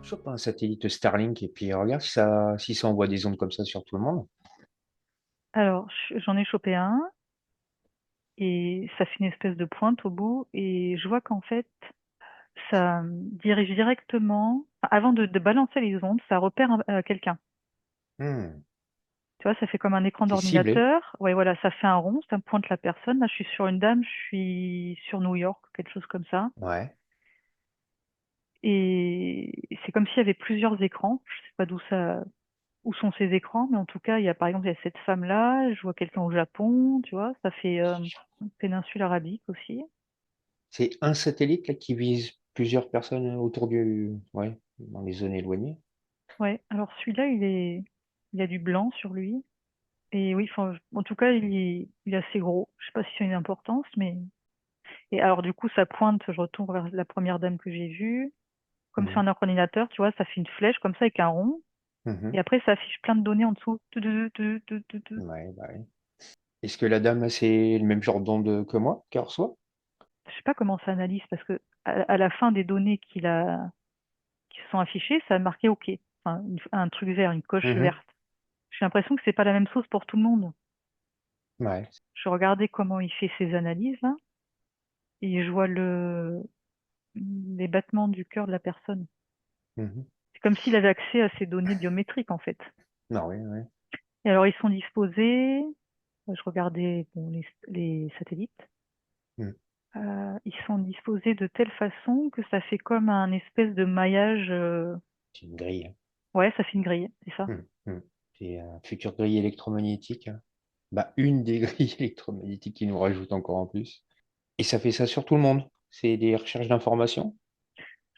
Chope un satellite Starlink et puis regarde si ça envoie des ondes comme ça sur tout le monde. Alors, j'en ai chopé un et ça fait une espèce de pointe au bout et je vois qu'en fait, ça dirige directement, avant de balancer les ondes, ça repère quelqu'un. Hmm, Tu vois, ça fait comme un écran c'est ciblé. d'ordinateur. Ouais, voilà, ça fait un rond, ça pointe la personne. Là, je suis sur une dame, je suis sur New York, quelque chose comme ça. Ouais. Et c'est comme s'il y avait plusieurs écrans. Je sais pas où sont ces écrans, mais en tout cas, par exemple, il y a cette femme-là, je vois quelqu'un au Japon, tu vois, ça fait péninsule arabique aussi. C'est un satellite là qui vise plusieurs personnes autour ouais, dans les zones éloignées. Ouais, alors celui-là, il a du blanc sur lui. Et oui, enfin, en tout cas, il est assez gros. Je sais pas si c'est une importance, mais. Et alors, du coup, ça pointe, je retourne vers la première dame que j'ai vue. Comme sur Mhm, un ordinateur, tu vois, ça fait une flèche comme ça avec un rond. mhm. Et après, ça affiche plein de données en dessous. Ouais, bah ouais. Est-ce que la dame a le même genre d'onde que moi qu'elle reçoit? Je sais pas comment ça analyse parce que à la fin des données qui sont affichées, ça a marqué OK. Enfin, un truc vert, une coche Mhm, verte. J'ai l'impression que c'est pas la même chose pour tout le monde. ouais. Je regardais comment il fait ses analyses là, et je vois les battements du cœur de la personne. Mhm. C'est comme s'il avait accès à ces données biométriques en fait. Non, ouais, ouais. Et alors ils sont disposés, je regardais bon, les satellites, Hmm. ils sont disposés de telle façon que ça fait comme un espèce de maillage. C'est une grille, Ouais, ça fait une grille, c'est ça. hein. C'est un futur grille électromagnétique, hein. Bah, une des grilles électromagnétiques qui nous rajoute encore en plus. Et ça fait ça sur tout le monde. C'est des recherches d'informations.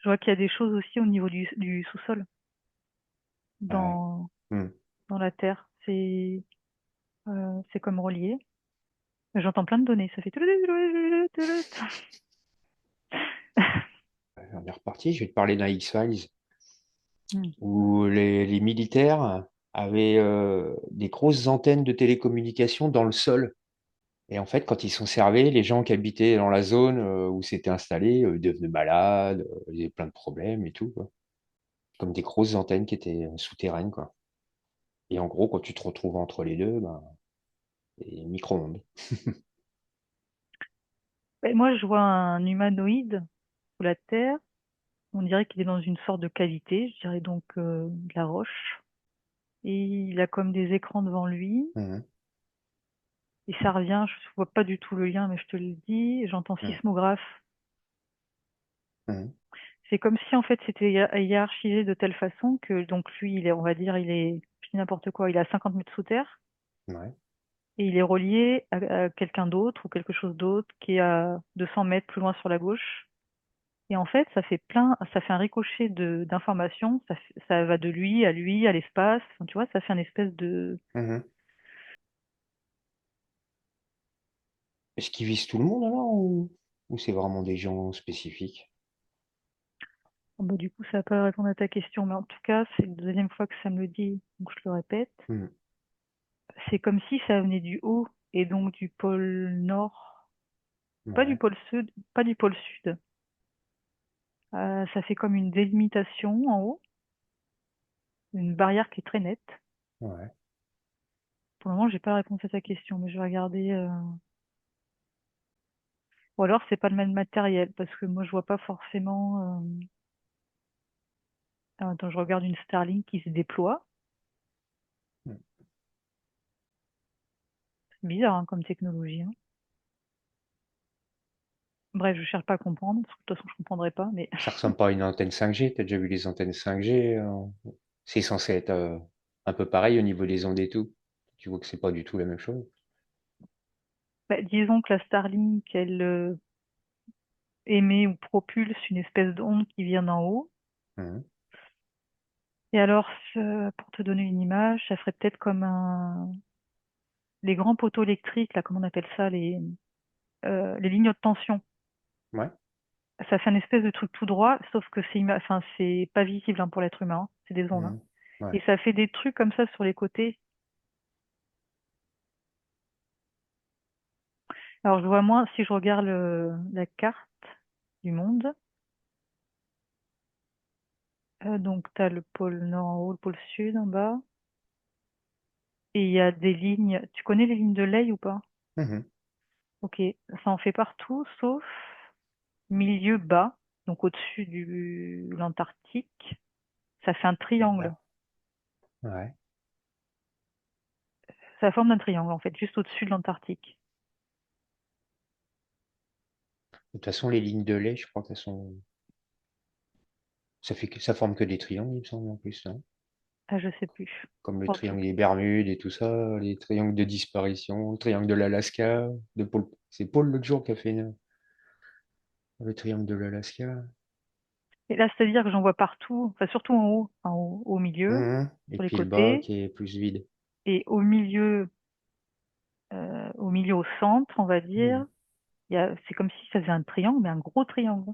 Je vois qu'il y a des choses aussi au niveau du sous-sol, Ouais. dans, Hmm. dans la Terre. C'est comme relié. J'entends plein de données, ça fait. On est reparti. Je vais te parler d'un X-Files Hmm. où les militaires avaient des grosses antennes de télécommunications dans le sol. Et en fait, quand ils sont servés, les gens qui habitaient dans la zone où c'était installé devenaient malades, ils avaient plein de problèmes et tout, quoi. Comme des grosses antennes qui étaient souterraines, quoi. Et en gros, quand tu te retrouves entre les deux, ben, des micro-ondes. Ben, moi, je vois un humanoïde sous la Terre. On dirait qu'il est dans une sorte de cavité, je dirais donc de la roche. Et il a comme des écrans devant lui. Mhm. Et ça revient, je vois pas du tout le lien, mais je te le dis. J'entends Mhm. sismographe. Mhm. C'est comme si en fait c'était hiérarchisé de telle façon que donc lui, on va dire, je dis n'importe quoi, il est à 50 mètres sous terre Ouais. et il est relié à quelqu'un d'autre ou quelque chose d'autre qui est à 200 mètres plus loin sur la gauche. Et en fait, ça fait un ricochet d'informations. Ça va de lui, à l'espace. Enfin, tu vois, ça fait un espèce de. Mhm. Est-ce qu'ils visent tout le monde alors ou c'est vraiment des gens spécifiques? Bon, bah, du coup, ça va pas répondre à ta question, mais en tout cas, c'est la deuxième fois que ça me le dit, donc je le répète. Mhm. C'est comme si ça venait du haut et donc du pôle nord, pas du Ouais. pôle sud, pas du pôle sud. Ça fait comme une délimitation en haut, une barrière qui est très nette. Ouais. Pour le moment, j'ai pas la réponse à ta question, mais je vais regarder. Ou alors, c'est pas le même matériel, parce que moi, je vois pas forcément. Attends, je regarde une Starlink qui se déploie. Mhm. C'est bizarre hein, comme technologie, hein. Bref, je cherche pas à comprendre, parce que de toute façon, je comprendrai pas, mais Ça ressemble pas à une antenne 5G. T'as déjà vu les antennes 5G? C'est censé être un peu pareil au niveau des ondes et tout. Tu vois que c'est pas du tout la même chose. bah, disons que la Starlink, elle émet ou propulse une espèce d'onde qui vient d'en haut. Mhm. Et alors, pour te donner une image, ça ferait peut-être comme les grands poteaux électriques, là, comment on appelle ça, les lignes de tension. Ouais. Ça fait un espèce de truc tout droit, sauf que enfin, c'est pas visible hein, pour l'être humain, hein, c'est des ondes, hein. Mhm. Ouais. Et ça fait des trucs comme ça sur les côtés. Alors, je vois moins, si je regarde la carte du monde, Donc tu as le pôle nord en haut, le pôle sud en bas. Et il y a des lignes. Tu connais les lignes de Ley ou pas? Mhm. Ok, ça en fait partout, sauf milieu bas, donc au-dessus de l'Antarctique. Ça fait un triangle. Là. Ouais. C'est la forme d'un triangle, en fait, juste au-dessus de l'Antarctique. De toute façon, les lignes de lait, je crois qu'elles sont. Ça forme que des triangles, il me semble, en plus, non? Ah, je sais plus. Comme le En tout triangle des Bermudes et tout ça, les triangles de disparition, le triangle de l'Alaska, de Paul. C'est Paul l'autre jour qui a fait le triangle de l'Alaska. Et là, c'est-à-dire que j'en vois partout, enfin surtout en haut, au milieu, Mhm. Et sur les puis le bas côtés, qui est plus vide. et au milieu, au centre, on va dire, Mhm. c'est comme si ça faisait un triangle, mais un gros triangle.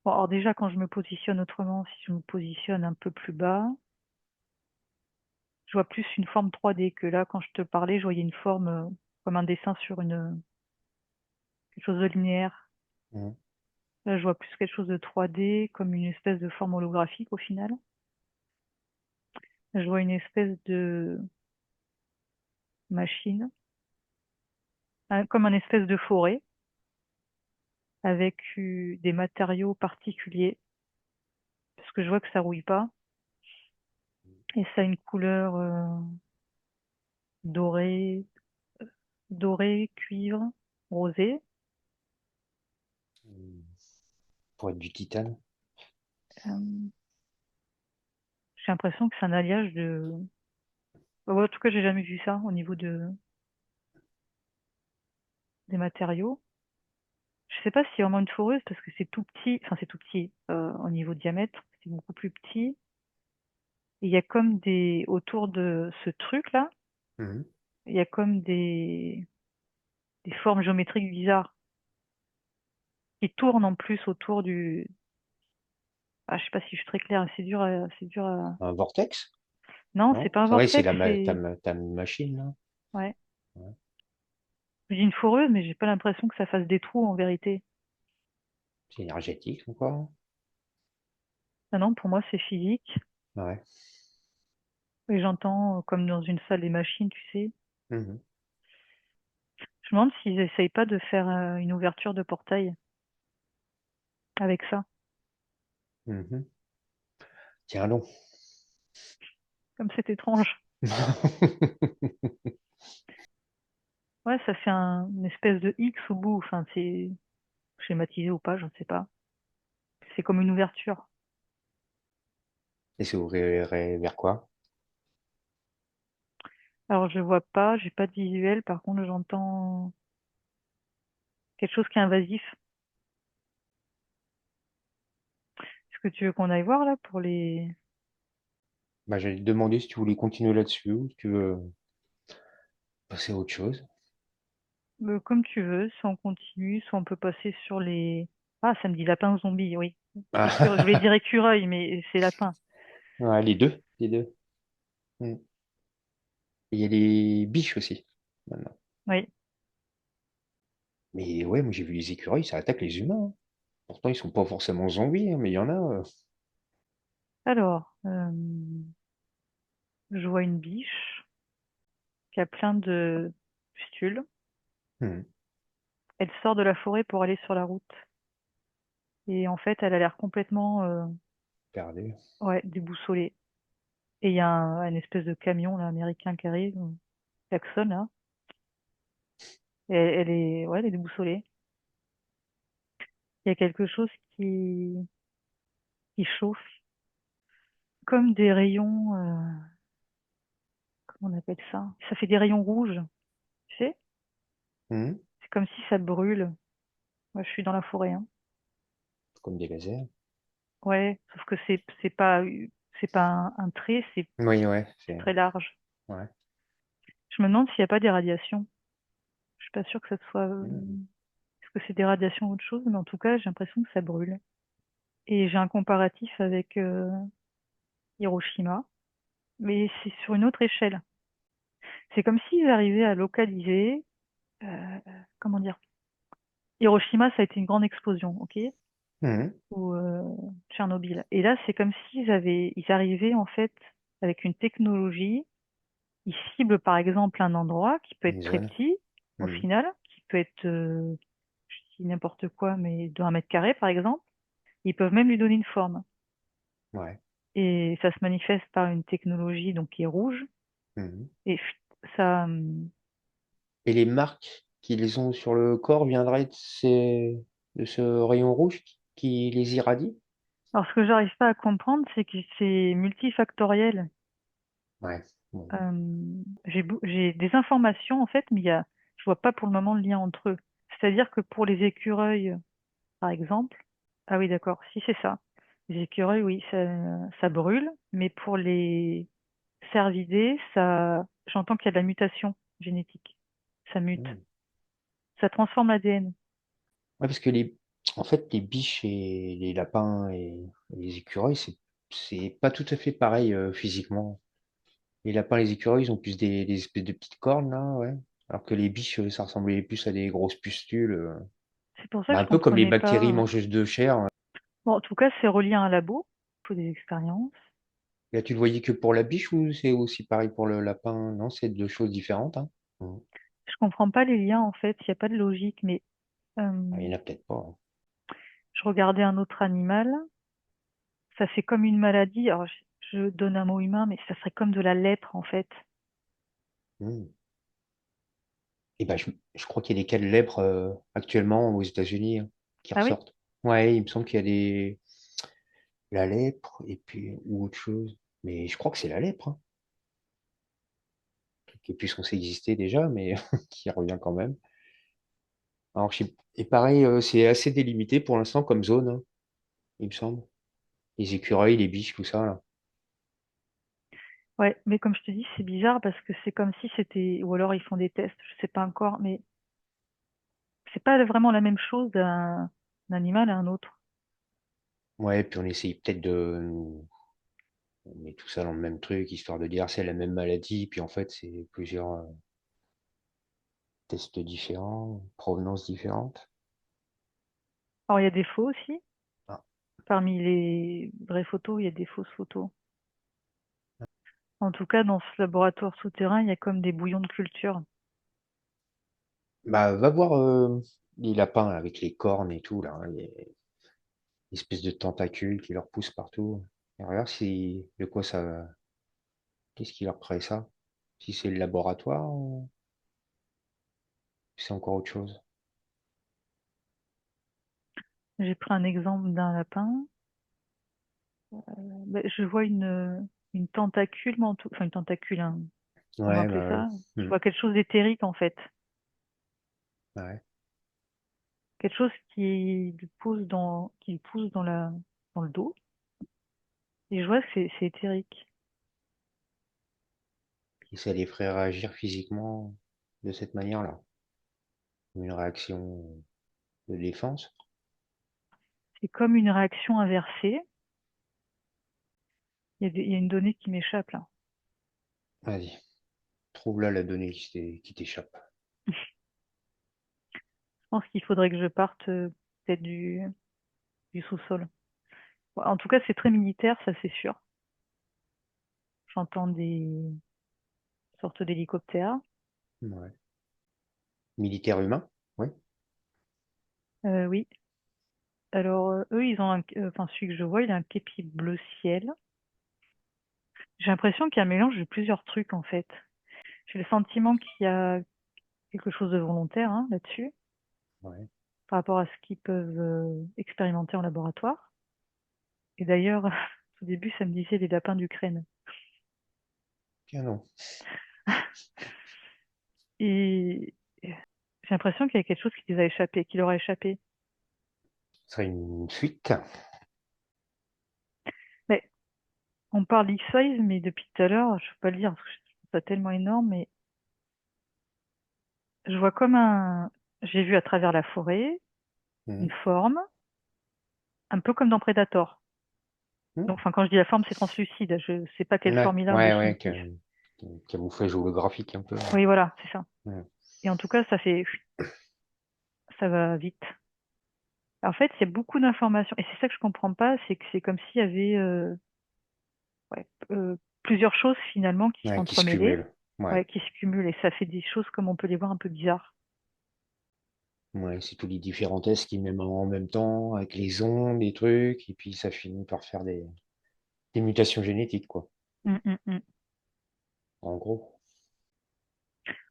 Bon, alors déjà, quand je me positionne autrement, si je me positionne un peu plus bas, je vois plus une forme 3D que là, quand je te parlais, je voyais une forme comme un dessin sur quelque chose de linéaire. Mhm. Là, je vois plus quelque chose de 3D, comme une espèce de forme holographique au final. Je vois une espèce de machine, comme un espèce de forêt, avec des matériaux particuliers, parce que je vois que ça rouille pas, et ça a une couleur dorée, doré, cuivre, rosé. Mhm. Pour être du titane. Euh, j'ai l'impression que c'est un alliage de... Ouais, en tout cas, j'ai jamais vu ça au niveau des matériaux. Je sais pas si c'est vraiment une foreuse parce que c'est tout petit, enfin c'est tout petit au niveau diamètre, c'est beaucoup plus petit. Et il y a comme autour de ce truc-là, Mhm. il y a comme des formes géométriques bizarres qui tournent en plus autour ah, je sais pas si je suis très claire, c'est dur à... Un vortex? Non, c'est Non? pas un C'est vrai, c'est vortex, c'est... ta machine, là. Ouais. Ouais. Je dis une foreuse, mais j'ai pas l'impression que ça fasse des trous en vérité. C'est énergétique, encore. Ah non, pour moi c'est physique. Ouais. Et j'entends comme dans une salle des machines, tu sais. Mhm. Je me demande s'ils essayent pas de faire une ouverture de portail avec ça. Mhm. Tiens donc. Comme c'est étrange. Ouais, ça fait une espèce de X au bout. Enfin, c'est schématisé ou pas, je ne sais pas. C'est comme une ouverture. Et ça ouvrirait vers quoi? Alors, je vois pas, j'ai pas de visuel. Par contre, j'entends quelque chose qui est invasif. Est-ce que tu veux qu'on aille voir là pour les... Bah, j'allais te demander si tu voulais continuer là-dessus ou si tu veux passer à autre chose. Comme tu veux, soit on continue, soit on peut passer sur les... Ah, ça me dit lapin zombie, oui. Je voulais Ah. dire écureuil, mais c'est lapin. Ouais, les deux, les deux. Mm. Et il y a les biches aussi, maintenant. Oui. Mais ouais, moi j'ai vu les écureuils, ça attaque les humains, hein. Pourtant, ils sont pas forcément zombies, hein, mais il y en a. Alors, je vois une biche qui a plein de pustules. Hmm. Elle sort de la forêt pour aller sur la route. Et en fait, elle a l'air complètement Perdu. ouais, déboussolée. Et il y a un espèce de camion là, américain qui arrive, klaxonne là. Et ouais, elle est déboussolée. Il y a quelque chose qui chauffe, comme des rayons, comment on appelle ça? Ça fait des rayons rouges, tu sais? Hmm. C'est comme si ça brûle. Moi, je suis dans la forêt, hein. Comme des lasers. Ouais, sauf que c'est pas un trait, Oui, ouais, c'est c'est. très large. Ouais. Je me demande s'il n'y a pas des radiations. Je suis pas sûre que ça soit, Hmm. est-ce que c'est des radiations ou autre chose, mais en tout cas, j'ai l'impression que ça brûle. Et j'ai un comparatif avec Hiroshima, mais c'est sur une autre échelle. C'est comme s'ils arrivaient à localiser, comment dire, Hiroshima, ça a été une grande explosion, ok? Mhm. ou Tchernobyl. Et là, c'est comme ils arrivaient en fait avec une technologie. Ils ciblent par exemple un endroit qui peut être Une très zone. petit au Mhm. final, qui peut être, je dis n'importe quoi, mais de 1 mètre carré par exemple. Ils peuvent même lui donner une forme. Ouais. Et ça se manifeste par une technologie donc qui est rouge. Mhm. Et ça, Et les marques qu'ils ont sur le corps viendraient de ce rayon rouge qui les irradie? alors ce que j'arrive pas à comprendre, c'est que c'est multifactoriel. Ouais. Bon. J'ai des informations en fait, mais je vois pas pour le moment le lien entre eux. C'est-à-dire que pour les écureuils, par exemple, ah oui, d'accord, si c'est ça. Les écureuils, oui, ça brûle, mais pour les cervidés, j'entends qu'il y a de la mutation génétique. Ça mute, Mhm. ça transforme l'ADN. Ouais, parce que en fait, les biches et les lapins et les écureuils, c'est pas tout à fait pareil physiquement. Les lapins et les écureuils, ils ont plus des espèces de petites cornes, là, ouais. Alors que les biches, ça ressemblait plus à des grosses pustules. C'est pour ça Bah, que un je peu comme les comprenais bactéries pas. mangeuses de chair. Bon, en tout cas, c'est relié à un labo. Il faut des expériences. Là, tu le voyais que pour la biche ou c'est aussi pareil pour le lapin? Non, c'est deux choses différentes, hein. Mhm. Je comprends pas les liens en fait. Il n'y a pas de logique. Mais Ah, il euh, y en a peut-être pas, hein. je regardais un autre animal. Ça fait comme une maladie. Alors, je donne un mot humain, mais ça serait comme de la lèpre en fait. Mhm. Et ben, je crois qu'il y a des cas de lèpre actuellement aux États-Unis hein, qui Ah oui? ressortent. Ouais, il me semble qu'il y a la lèpre et puis ou autre chose. Mais je crois que c'est la lèpre, hein, qui est plus censée exister déjà, mais qui revient quand même. Alors, et pareil, c'est assez délimité pour l'instant comme zone, hein, il me semble. Les écureuils, les biches, tout ça, là. Ouais, mais comme je te dis, c'est bizarre parce que c'est comme si c'était, ou alors ils font des tests, je sais pas encore, mais c'est pas vraiment la même chose d'un animal à un autre. Ouais, puis on essaye peut-être on met tout ça dans le même truc, histoire de dire c'est la même maladie, puis en fait c'est plusieurs tests différents, provenances différentes. Alors il y a des faux aussi. Ah. Parmi les vraies photos, il y a des fausses photos. En tout cas, dans ce laboratoire souterrain, il y a comme des bouillons de culture. Bah, va voir les lapins là, avec les cornes et tout, là, hein, les espèces de tentacules qui leur poussent partout. Et regarde si, de quoi ça, qu'est-ce qui leur crée ça? Si c'est le laboratoire ou c'est encore autre chose. J'ai pris un exemple d'un lapin. Ben, je vois une tentacule, mais enfin une tentacule, hein, comment Ouais, appeler bah ouais. ça? Je Hmm. vois quelque chose d'éthérique en fait. Ouais. Quelque chose qui lui pousse dans le dos. Et je vois que c'est éthérique. Et ça les ferait réagir physiquement de cette manière-là. Une réaction de défense. C'est comme une réaction inversée. Il y a une donnée qui m'échappe là. Vas-y, trouve là la donnée qui t'échappe. Je pense qu'il faudrait que je parte peut-être du sous-sol. Bon, en tout cas, c'est très militaire, ça c'est sûr. J'entends des sortes d'hélicoptères. Ouais. Militaire humain? Oui. Oui. Alors, eux, ils ont enfin, celui que je vois, il a un képi bleu ciel. J'ai l'impression qu'il y a un mélange de plusieurs trucs, en fait. J'ai le sentiment qu'il y a quelque chose de volontaire hein, là-dessus, Ouais. par rapport à ce qu'ils peuvent expérimenter en laboratoire. Et d'ailleurs, au début, ça me disait les lapins d'Ukraine. Tiens non. Et j'ai l'impression qu'il y a quelque chose qui les a échappés, qui leur a échappé. Ce serait une fuite. Mais on parle d'X-Files, mais depuis tout à l'heure, je ne peux pas le dire parce que je trouve ça tellement énorme, mais je vois comme j'ai vu à travers la forêt une Mhm. forme, un peu comme dans Predator. Mhm. Donc, enfin, quand je dis la forme, c'est translucide. Je ne sais pas quelle Ouais, forme il a en ouais, ouais, définitive. camouflage holographique un peu. Oui, voilà, c'est ça. Ouais. Et en tout cas, ça va vite. En fait, il y a beaucoup d'informations et c'est ça que je comprends pas, c'est que c'est comme s'il y avait, ouais, plusieurs choses finalement qui Ouais, qui se s'entremêlaient, cumulent. Ouais. ouais, qui se cumulent et ça fait des choses comme on peut les voir un peu bizarres. Ouais, c'est tous les différents tests qu'ils mettent en même temps, avec les ondes, les trucs, et puis ça finit par faire des mutations génétiques, quoi. Mmh, mmh, mmh. En gros.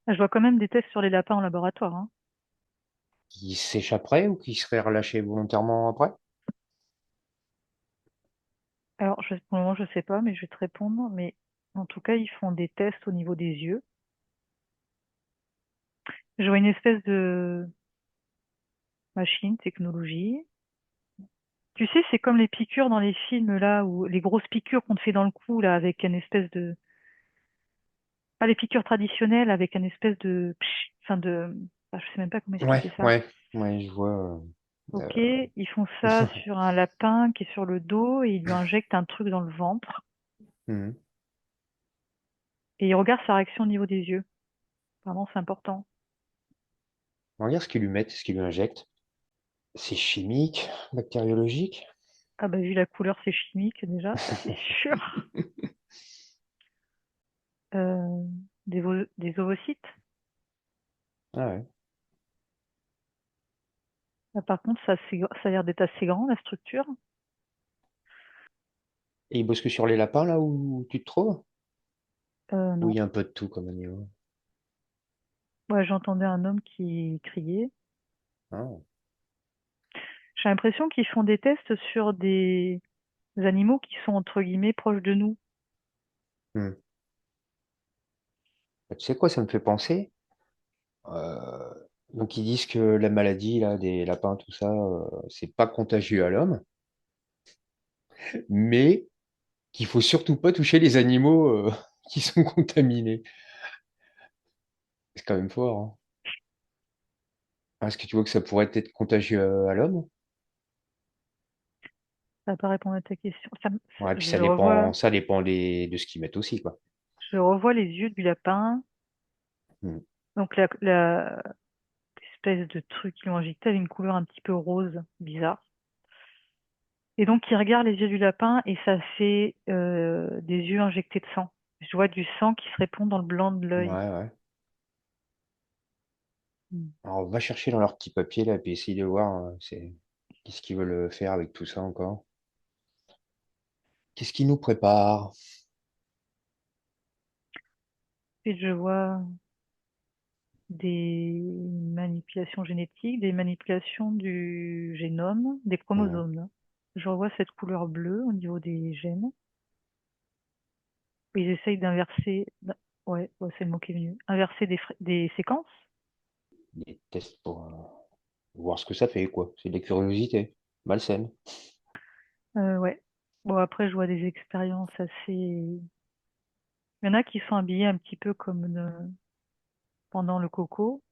Ah, je vois quand même des tests sur les lapins en laboratoire, hein. Qui s'échapperaient ou qui seraient relâchés volontairement après? Alors pour le moment, je sais pas, mais je vais te répondre, mais en tout cas, ils font des tests au niveau des yeux. Je vois une espèce de machine, technologie. Tu sais, c'est comme les piqûres dans les films là, ou les grosses piqûres qu'on te fait dans le cou là, avec une espèce de, pas les piqûres traditionnelles, avec une espèce de, enfin de, ah, je sais même pas comment Ouais, expliquer ça. ouais, ouais, je vois. Ok, euh, ils font ça sur un lapin qui est sur le dos et ils lui injectent un truc dans le ventre mhm. et ils regardent sa réaction au niveau des yeux. Vraiment, c'est important. Regarde ce qu'ils lui mettent, ce qu'ils lui injectent. C'est chimique, bactériologique. Ah bah vu la couleur, c'est chimique déjà, ça c'est sûr. Euh, des ovocytes. Ah ouais. Ah, par contre, ça a l'air d'être assez grand la structure. Et il bosse que sur les lapins, là où tu te trouves? Ou il Non. y a un peu de tout comme animal? Ouais, j'entendais un homme qui criait. Ah. J'ai l'impression qu'ils font des tests sur des animaux qui sont entre guillemets proches de nous. Hmm. Bah, tu sais quoi, ça me fait penser? Euh, donc ils disent que la maladie là, des lapins, tout ça, c'est pas contagieux à l'homme, mais qu'il faut surtout pas toucher les animaux qui sont contaminés. C'est quand même fort, hein. Est-ce que tu vois que ça pourrait être contagieux à l'homme? Ça va pas répondre à ta question. Ouais, puis Je ça dépend de ce qu'ils mettent aussi, quoi. revois les yeux du lapin. Hmm. Donc la espèce de truc qu'ils ont injecté avait une couleur un petit peu rose, bizarre. Et donc il regarde les yeux du lapin et ça fait des yeux injectés de sang. Je vois du sang qui se répand dans le blanc de Ouais, l'œil. ouais. Mm. Alors, va chercher dans leur petit papier là, puis essayer de voir qu'est-ce qu'ils veulent faire avec tout ça encore. Qu'est-ce qu'ils nous préparent? Et je vois des manipulations génétiques, des manipulations du génome, des Ouais. chromosomes. Je revois cette couleur bleue au niveau des gènes. Ils essayent d'inverser, ouais, ouais, c'est le mot qui est venu, inverser des séquences. Des tests pour voir ce que ça fait, quoi. C'est de la curiosité. Malsaine. Ouais. Bon, après, je vois des expériences assez. Il y en a qui sont habillés un petit peu comme pendant le coco,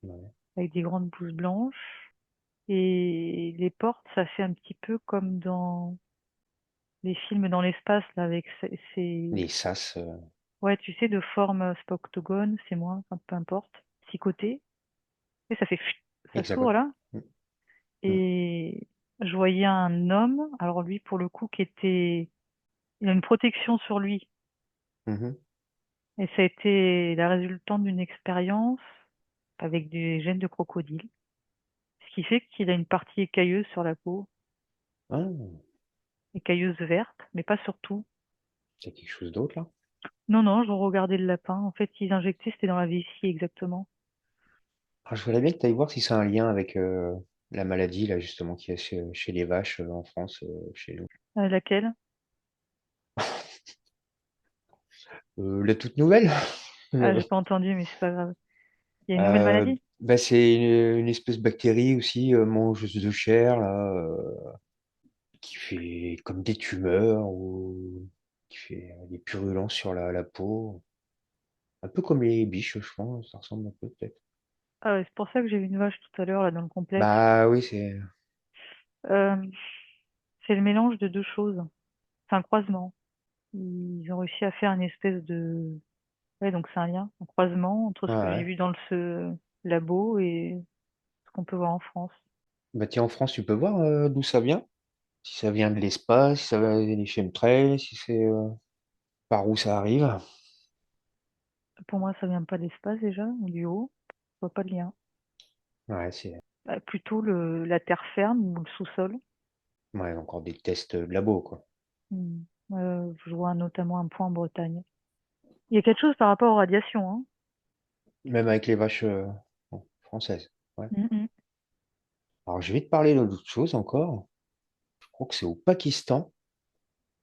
Ouais. avec des grandes blouses blanches. Et les portes, ça fait un petit peu comme dans les films dans l'espace, là, avec Les sas. ouais, tu sais, de forme, c'est pas octogone, c'est moins, enfin, peu importe, six côtés. Et ça fait, ça s'ouvre Hexagone. là. Mm, mm, Et je voyais un homme, alors lui, pour le coup, il a une protection sur lui. mhm. Et ça a été la résultante d'une expérience avec des gènes de crocodile. Ce qui fait qu'il a une partie écailleuse sur la peau, Ah, écailleuse verte, mais pas sur tout. c'est quelque chose d'autre là? Non, non, je regardais le lapin. En fait, ils injectaient, c'était dans la vessie exactement. Ah, je voudrais bien que tu ailles voir si c'est un lien avec la maladie là justement qu'il y a chez les vaches en France, chez nous. Laquelle? La toute nouvelle? Ah, Euh, j'ai pas entendu, mais c'est pas grave. Il y a une nouvelle maladie? bah, c'est une espèce de bactérie aussi mangeuse de chair là, qui fait comme des tumeurs ou qui fait des purulences sur la peau. Un peu comme les biches, je pense, ça ressemble un peu peut-être. Ah ouais, c'est pour ça que j'ai vu une vache tout à l'heure, là, dans le complexe. Bah oui, c'est. Euh, c'est le mélange de deux choses. C'est un croisement. Ils ont réussi à faire une espèce de... Ouais, donc c'est un lien, un croisement entre ce Ah que j'ai ouais. vu dans ce labo et ce qu'on peut voir en France. Bah tiens, en France, tu peux voir d'où ça vient? Si ça vient de l'espace, si ça vient des chemtrails, si c'est par où ça arrive. Pour moi, ça vient pas de l'espace déjà, ou du haut. Je vois pas de lien. Ouais, c'est Plutôt la terre ferme ou le sous-sol. ouais, encore des tests de labo, quoi. Mmh. Je vois notamment un point en Bretagne. Il y a quelque chose par rapport aux radiations, hein. Même avec les vaches bon, françaises. Ouais. Mmh mh. Alors, je vais te parler d'autre chose encore. Je crois que c'est au Pakistan.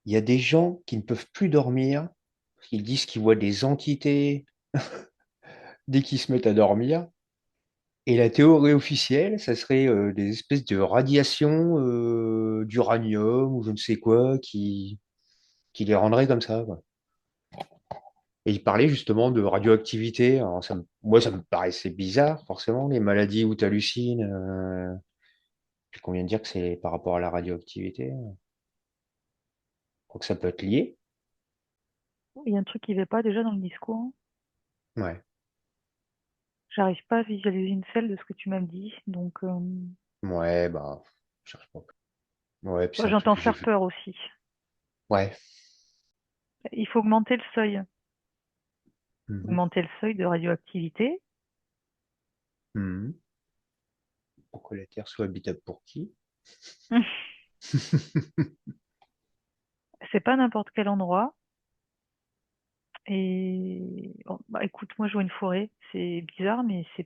Il y a des gens qui ne peuvent plus dormir parce qu'ils disent qu'ils voient des entités dès qu'ils se mettent à dormir. Et la théorie officielle, ça serait des espèces de radiations d'uranium ou je ne sais quoi qui les rendrait comme ça, quoi. Et il parlait justement de radioactivité. Alors moi, ça me paraissait bizarre, forcément, les maladies où tu hallucines. Puis qu'on vient de dire que c'est par rapport à la radioactivité. Je crois que ça peut être lié. Il y a un truc qui va pas déjà dans le discours, hein. Ouais. J'arrive pas à visualiser une selle de ce que tu m'as dit, donc Ouais, bah, je cherche pas. Ouais, puis bah, c'est un truc j'entends que j'ai faire vu. peur aussi. Ouais. Il faut augmenter le seuil. Mhm. Augmenter le seuil de radioactivité. Mhm. Pour que la Terre soit habitable pour qui? C'est pas n'importe quel endroit. Et bon, bah écoute, moi je vois une forêt. C'est bizarre, mais je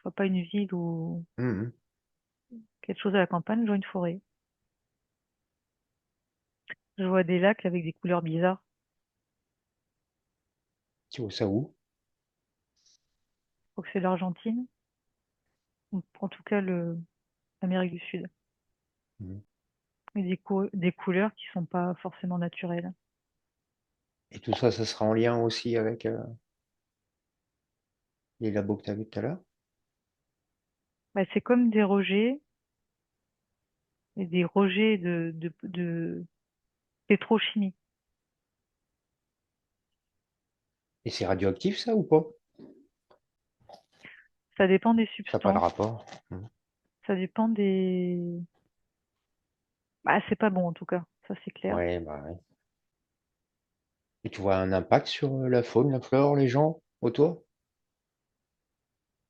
vois pas une ville ou Mhm. quelque chose à la campagne, je vois une forêt. Je vois des lacs avec des couleurs bizarres. Tu vois ça où? Je crois que c'est l'Argentine, ou en tout cas l'Amérique du Sud. Mhm. Et des couleurs qui sont pas forcément naturelles. Et tout ça, ça sera en lien aussi avec les labos que tu as vus tout à l'heure? Bah, c'est comme des rejets, et des rejets de pétrochimie. Et c'est radioactif, ça, ou pas? Ça dépend des Ça n'a pas de substances, rapport. Mhm. ça dépend des... Bah, c'est pas bon en tout cas, ça c'est clair. Ouais, bah ouais. Et tu vois un impact sur la faune, la flore, les gens autour?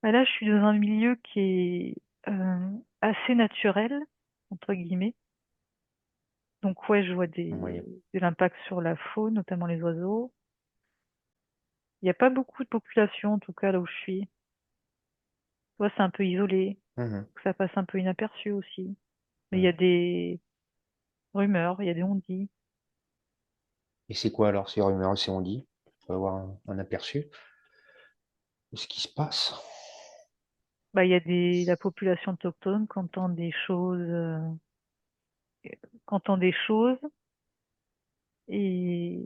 Bah, là, je suis dans un milieu qui est assez naturel, entre guillemets. Donc ouais, je vois Ouais. de l'impact sur la faune, notamment les oiseaux. Il n'y a pas beaucoup de population, en tout cas là où je suis. Tu vois, c'est un peu isolé, Mhm. ça passe un peu inaperçu aussi. Mais il y a Mhm. des rumeurs, il y a des on-dit. Et c'est quoi alors ces rumeurs, ces on-dit? On peut avoir un aperçu de ce qui se passe. Bah, il y a la population autochtone qui entend des choses et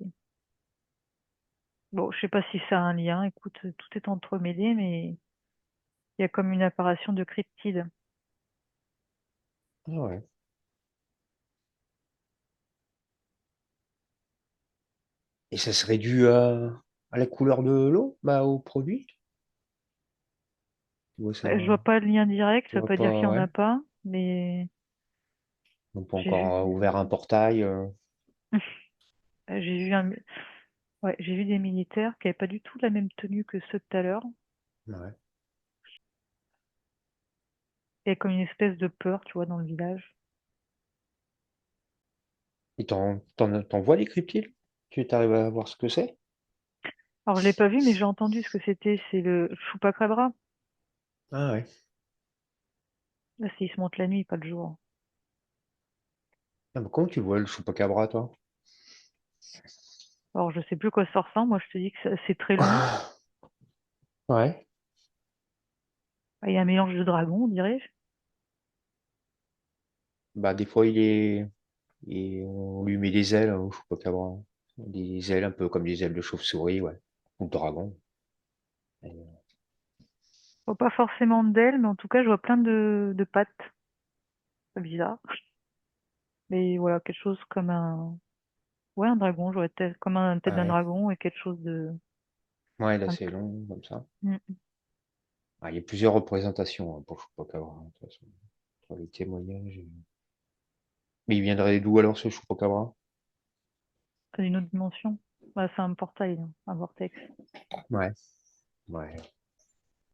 bon, je sais pas si ça a un lien. Écoute, tout est entremêlé, mais il y a comme une apparition de cryptides. Ah ouais. Et ça serait dû à la couleur de l'eau, bah, au produit? Tu vois Je vois ça, pas le lien direct, tu ça veut vois pas dire qu'il y pas, en ouais. a pas, mais Ils n'ont pas j'ai vu, encore ouvert un portail. j'ai vu ouais, j'ai vu des militaires qui avaient pas du tout la même tenue que ceux de tout à l'heure. Ouais. Il y a comme une espèce de peur, tu vois, dans le village. Et t'en vois des cryptides? Tu t'arrives à voir ce que c'est? Alors je l'ai pas vu, mais j'ai entendu ce que c'était. C'est le chupacabra. Ah ouais. Là, il se monte la nuit, pas le jour. Ah, bah, comment tu le vois le chupacabra, toi? Alors je sais plus quoi ça ressemble. Moi, je te dis que c'est très long. Ah, ouais. Ah, il y a un mélange de dragon, on dirait. Bah, des fois, on lui met des ailes au chupacabra. Des ailes un peu comme des ailes de chauve-souris, ouais. Ou de dragon. Et, Je vois pas forcément d'ailes, mais en tout cas, je vois plein de pattes. C'est bizarre. Mais voilà, quelque chose comme ouais, un dragon. Je vois comme un tête d'un ouais. dragon et quelque chose de Ouais, là, un c'est peu. long, comme ça. Mm. Ah, il y a plusieurs représentations pour le chupacabra, de toute façon. les témoignages. Mais il viendrait d'où alors ce chupacabra? C'est une autre dimension. Bah, c'est un portail, hein, un vortex, Ouais. Ouais.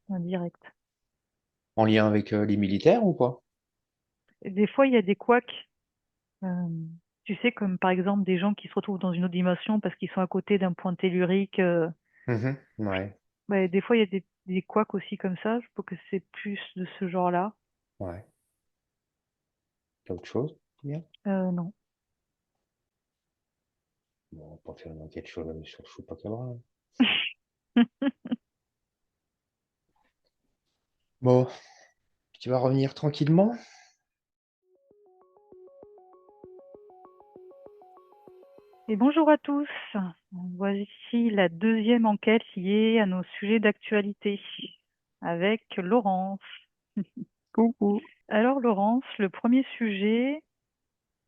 un direct. En lien avec les militaires ou pas? Et des fois, il y a des couacs, tu sais, comme par exemple des gens qui se retrouvent dans une autre dimension parce qu'ils sont à côté d'un point tellurique. Mhm. Ouais. Bah, des fois, il y a des couacs aussi comme ça. Je pense que c'est plus de ce genre-là. Ouais. T'as autre chose? Bien. Non. Bon, on va pas faire une enquête sur le chupacabra, hein. Bon, tu vas revenir tranquillement? Et bonjour à tous. Voici la deuxième enquête liée à nos sujets d'actualité avec Laurence. Coucou. Alors Laurence, le premier sujet,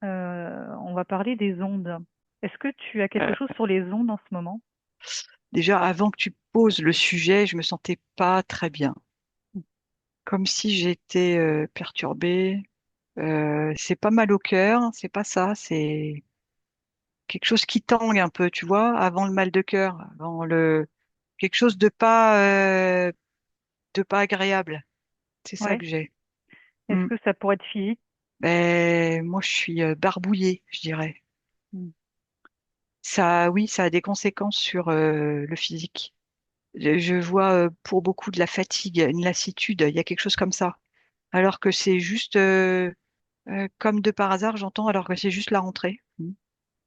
on va parler des ondes. Est-ce que tu as quelque Euh, chose sur les ondes en ce moment? Déjà, avant que tu poses le sujet, je me sentais pas très bien. Comme si j'étais perturbée. C'est pas mal au cœur, c'est pas ça, c'est quelque chose qui tangue un peu, tu vois, avant le mal de cœur, avant le quelque chose de pas agréable. C'est ça Ouais. que j'ai. Est-ce Hmm. que ça pourrait être physique? Ben, moi, je suis barbouillée, je dirais. Hmm. Ça, oui, ça a des conséquences sur le physique. Je vois pour beaucoup de la fatigue, une lassitude, il y a quelque chose comme ça. Alors que c'est juste, comme de par hasard, j'entends, alors que c'est juste la rentrée.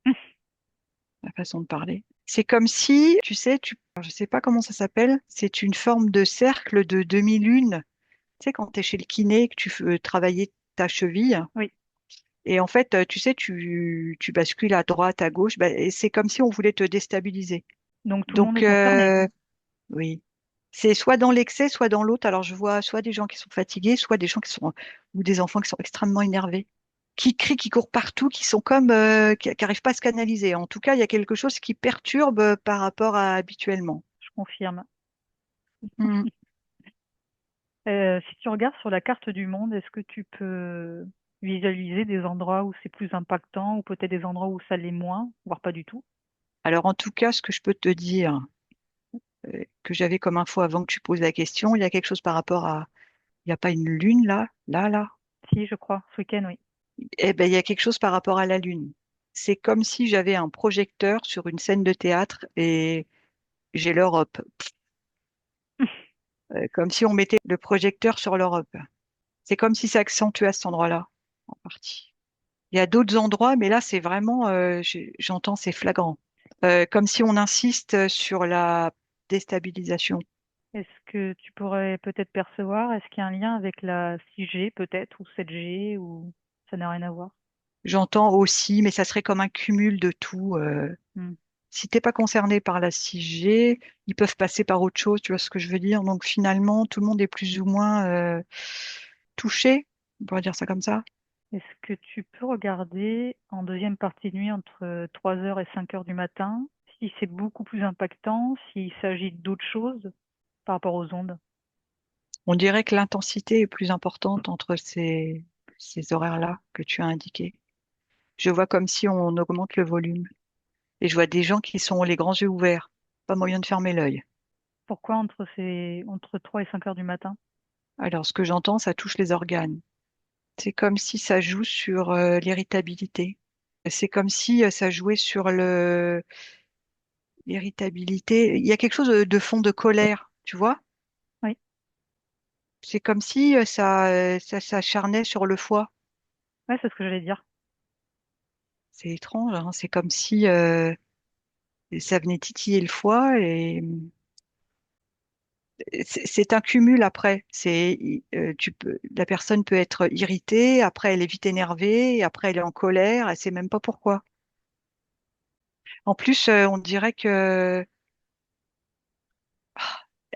La façon de parler. C'est comme si, tu sais, alors, je sais pas comment ça s'appelle, c'est une forme de cercle de demi-lune. Tu sais, quand tu es chez le kiné, que tu veux travailler ta cheville, Oui. et en fait, tu sais, tu bascules à droite, à gauche, bah, et c'est comme si on voulait te déstabiliser. Donc tout le monde est Donc, concerné. oui. C'est soit dans l'excès, soit dans l'autre. Alors, je vois soit des gens qui sont fatigués, soit des gens qui sont, ou des enfants qui sont extrêmement énervés, qui crient, qui courent partout, qui sont comme, qui n'arrivent pas à se canaliser. En tout cas, il y a quelque chose qui perturbe par rapport à habituellement. Je confirme. Hmm. Si tu regardes sur la carte du monde, est-ce que tu peux visualiser des endroits où c'est plus impactant ou peut-être des endroits où ça l'est moins, voire pas du tout? Alors, en tout cas, ce que je peux te dire, que j'avais comme info avant que tu poses la question, il y a quelque chose par rapport à, il n'y a pas une lune là, là. Si, je crois. Ce week-end, oui. Eh ben, il y a quelque chose par rapport à la lune. C'est comme si j'avais un projecteur sur une scène de théâtre et j'ai l'Europe. Comme si on mettait le projecteur sur l'Europe. C'est comme si ça accentuait à cet endroit-là, en partie. Il y a d'autres endroits, mais là, c'est vraiment, j'entends, c'est flagrant. Comme si on insiste sur la déstabilisation. Est-ce que tu pourrais peut-être percevoir, est-ce qu'il y a un lien avec la 6G peut-être, ou 7G, ou ça n'a rien à voir? J'entends aussi, mais ça serait comme un cumul de tout. Hmm. Si t'es pas concerné par la 6G, ils peuvent passer par autre chose, tu vois ce que je veux dire? Donc finalement, tout le monde est plus ou moins touché, on pourrait dire ça comme ça. Est-ce que tu peux regarder en deuxième partie de nuit entre 3 heures et 5 heures du matin, si c'est beaucoup plus impactant, s'il s'agit d'autres choses par rapport aux ondes? On dirait que l'intensité est plus importante entre ces horaires-là que tu as indiqués. Je vois comme si on augmente le volume. Et je vois des gens qui sont les grands yeux ouverts. Pas moyen de fermer l'œil. Pourquoi entre 3 et 5 heures du matin? Alors, ce que j'entends, ça touche les organes. C'est comme si ça joue sur l'irritabilité. C'est comme si ça jouait sur l'irritabilité. Il y a quelque chose de fond de colère, tu vois? Oui, C'est comme si ça s'acharnait sur le foie. ouais, c'est ce que j'allais dire. C'est étrange, hein. C'est comme si ça venait titiller le foie et c'est un cumul après. La personne peut être irritée, après elle est vite énervée, et après elle est en colère, elle sait même pas pourquoi. En plus, on dirait que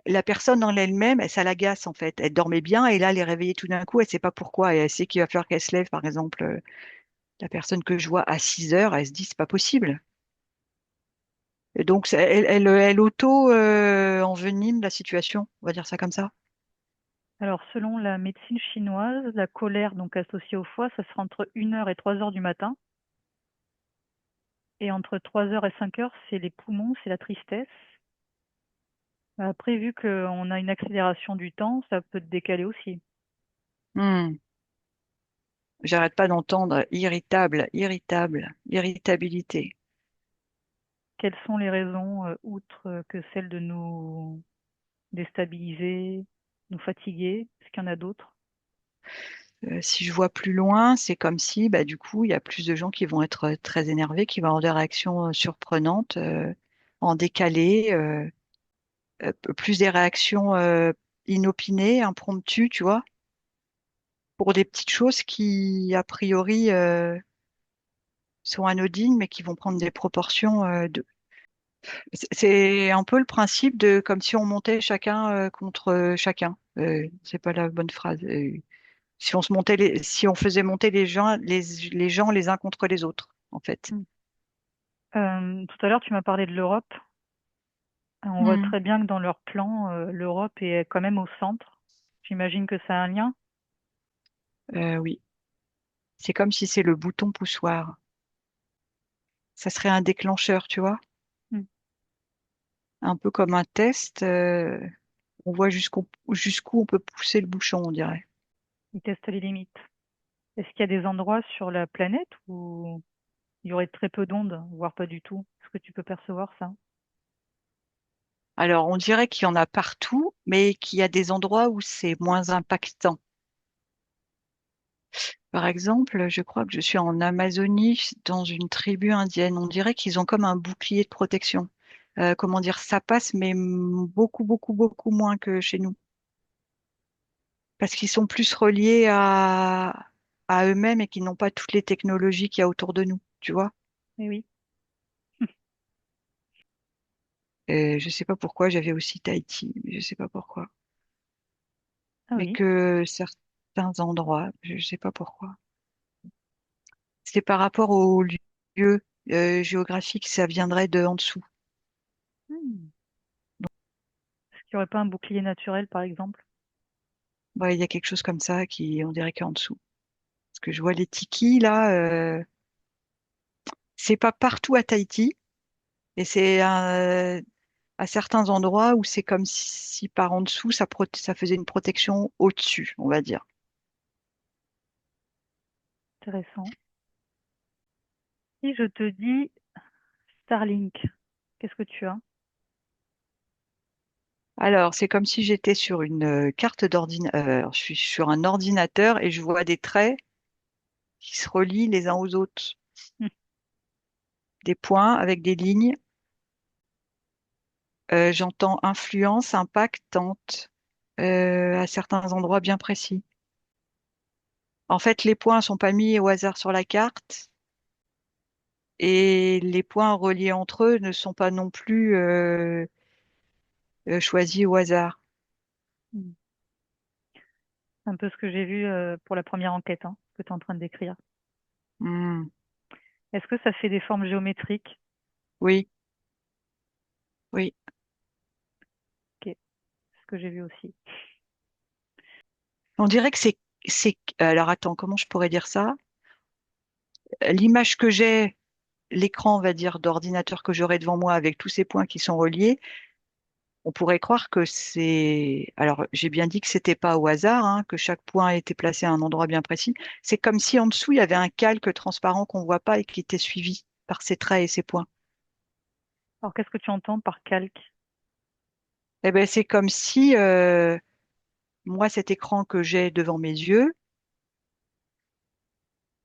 la personne en elle-même, ça l'agace en fait. Elle dormait bien et là, elle est réveillée tout d'un coup, elle sait pas pourquoi et elle sait qu'il va falloir qu'elle se lève. Par exemple, la personne que je vois à 6 heures, elle se dit c'est pas possible. Et donc, elle auto envenime la situation, on va dire ça comme ça. Alors, selon la médecine chinoise, la colère, donc associée au foie, ça sera entre 1 heure et 3 heures du matin. Et entre 3 heures et 5 heures, c'est les poumons, c'est la tristesse. Après, vu qu'on a une accélération du temps, ça peut te décaler aussi. Hmm. J'arrête pas d'entendre irritable, irritable, irritabilité. Quelles sont les raisons, outre que celle de nous déstabiliser, nous fatiguer? Est-ce qu'il y en a d'autres? Si je vois plus loin, c'est comme si, bah, du coup, il y a plus de gens qui vont être très énervés, qui vont avoir des réactions surprenantes, en décalé, plus des réactions inopinées, impromptues, tu vois, pour des petites choses qui, a priori, sont anodines, mais qui vont prendre des proportions c'est un peu le principe de comme si on montait chacun contre chacun. C'est pas la bonne phrase. Si on se montait si on faisait monter les gens les uns contre les autres, en fait. Mm. Tout à l'heure, tu m'as parlé de l'Europe. On voit Hmm. très bien que dans leur plan, l'Europe est quand même au centre. J'imagine que ça a un lien. Oui, c'est comme si c'est le bouton poussoir. Ça serait un déclencheur, tu vois, Mm. un peu comme un test. On voit jusqu'où on peut pousser le bouchon, on dirait. Ils testent les limites. Est-ce qu'il y a des endroits sur la planète où il y aurait très peu d'ondes, voire pas du tout? Est-ce que tu peux percevoir ça? Alors, on dirait qu'il y en a partout, mais qu'il y a des endroits où c'est moins impactant. Par exemple, je crois que je suis en Amazonie, dans une tribu indienne. On dirait qu'ils ont comme un bouclier de protection. Comment dire, ça passe, mais beaucoup, beaucoup, beaucoup moins que chez nous. Parce qu'ils sont plus reliés à eux-mêmes et qu'ils n'ont pas toutes les technologies qu'il y a autour de nous, tu vois. Eh oui. Et je sais pas pourquoi, j'avais aussi Tahiti, mais je sais pas pourquoi. Ah Mais oui. que certains endroits, je sais pas pourquoi. C'est par rapport au lieu géographique, ça viendrait de en dessous. Hmm. Est-ce qu'il n'y aurait pas un bouclier naturel, par exemple? Ouais, il y a quelque chose comme ça qui, on dirait qu'il est en dessous. Parce que je vois les tikis là, c'est pas partout à Tahiti, et c'est à certains endroits où c'est comme si par en dessous ça faisait une protection au-dessus, on va dire. Intéressant. Si je te dis Starlink, qu'est-ce que tu as? Alors, c'est comme si j'étais sur une carte d'ordinateur, je suis sur un ordinateur et je vois des traits qui se relient les uns aux autres, Hmm. des points avec des lignes. J'entends influence, impactante à certains endroits bien précis. En fait, les points sont pas mis au hasard sur la carte et les points reliés entre eux ne sont pas non plus choisis au hasard. Hmm. C'est un peu ce que j'ai vu pour la première enquête, hein, que tu es en train de décrire. Hmm. Est-ce que ça fait des formes géométriques? Oui, oui. Ok, c'est ce que j'ai vu aussi. On dirait que alors attends, comment je pourrais dire ça? L'image que j'ai, l'écran, on va dire, d'ordinateur que j'aurai devant moi avec tous ces points qui sont reliés, on pourrait croire que c'est. Alors, j'ai bien dit que c'était pas au hasard, hein, que chaque point était placé à un endroit bien précis. C'est comme si en dessous, il y avait un calque transparent qu'on voit pas et qui était suivi par ces traits et ces points. Alors, qu'est-ce que tu entends par calque? Eh ben, c'est comme si moi, cet écran que j'ai devant mes yeux,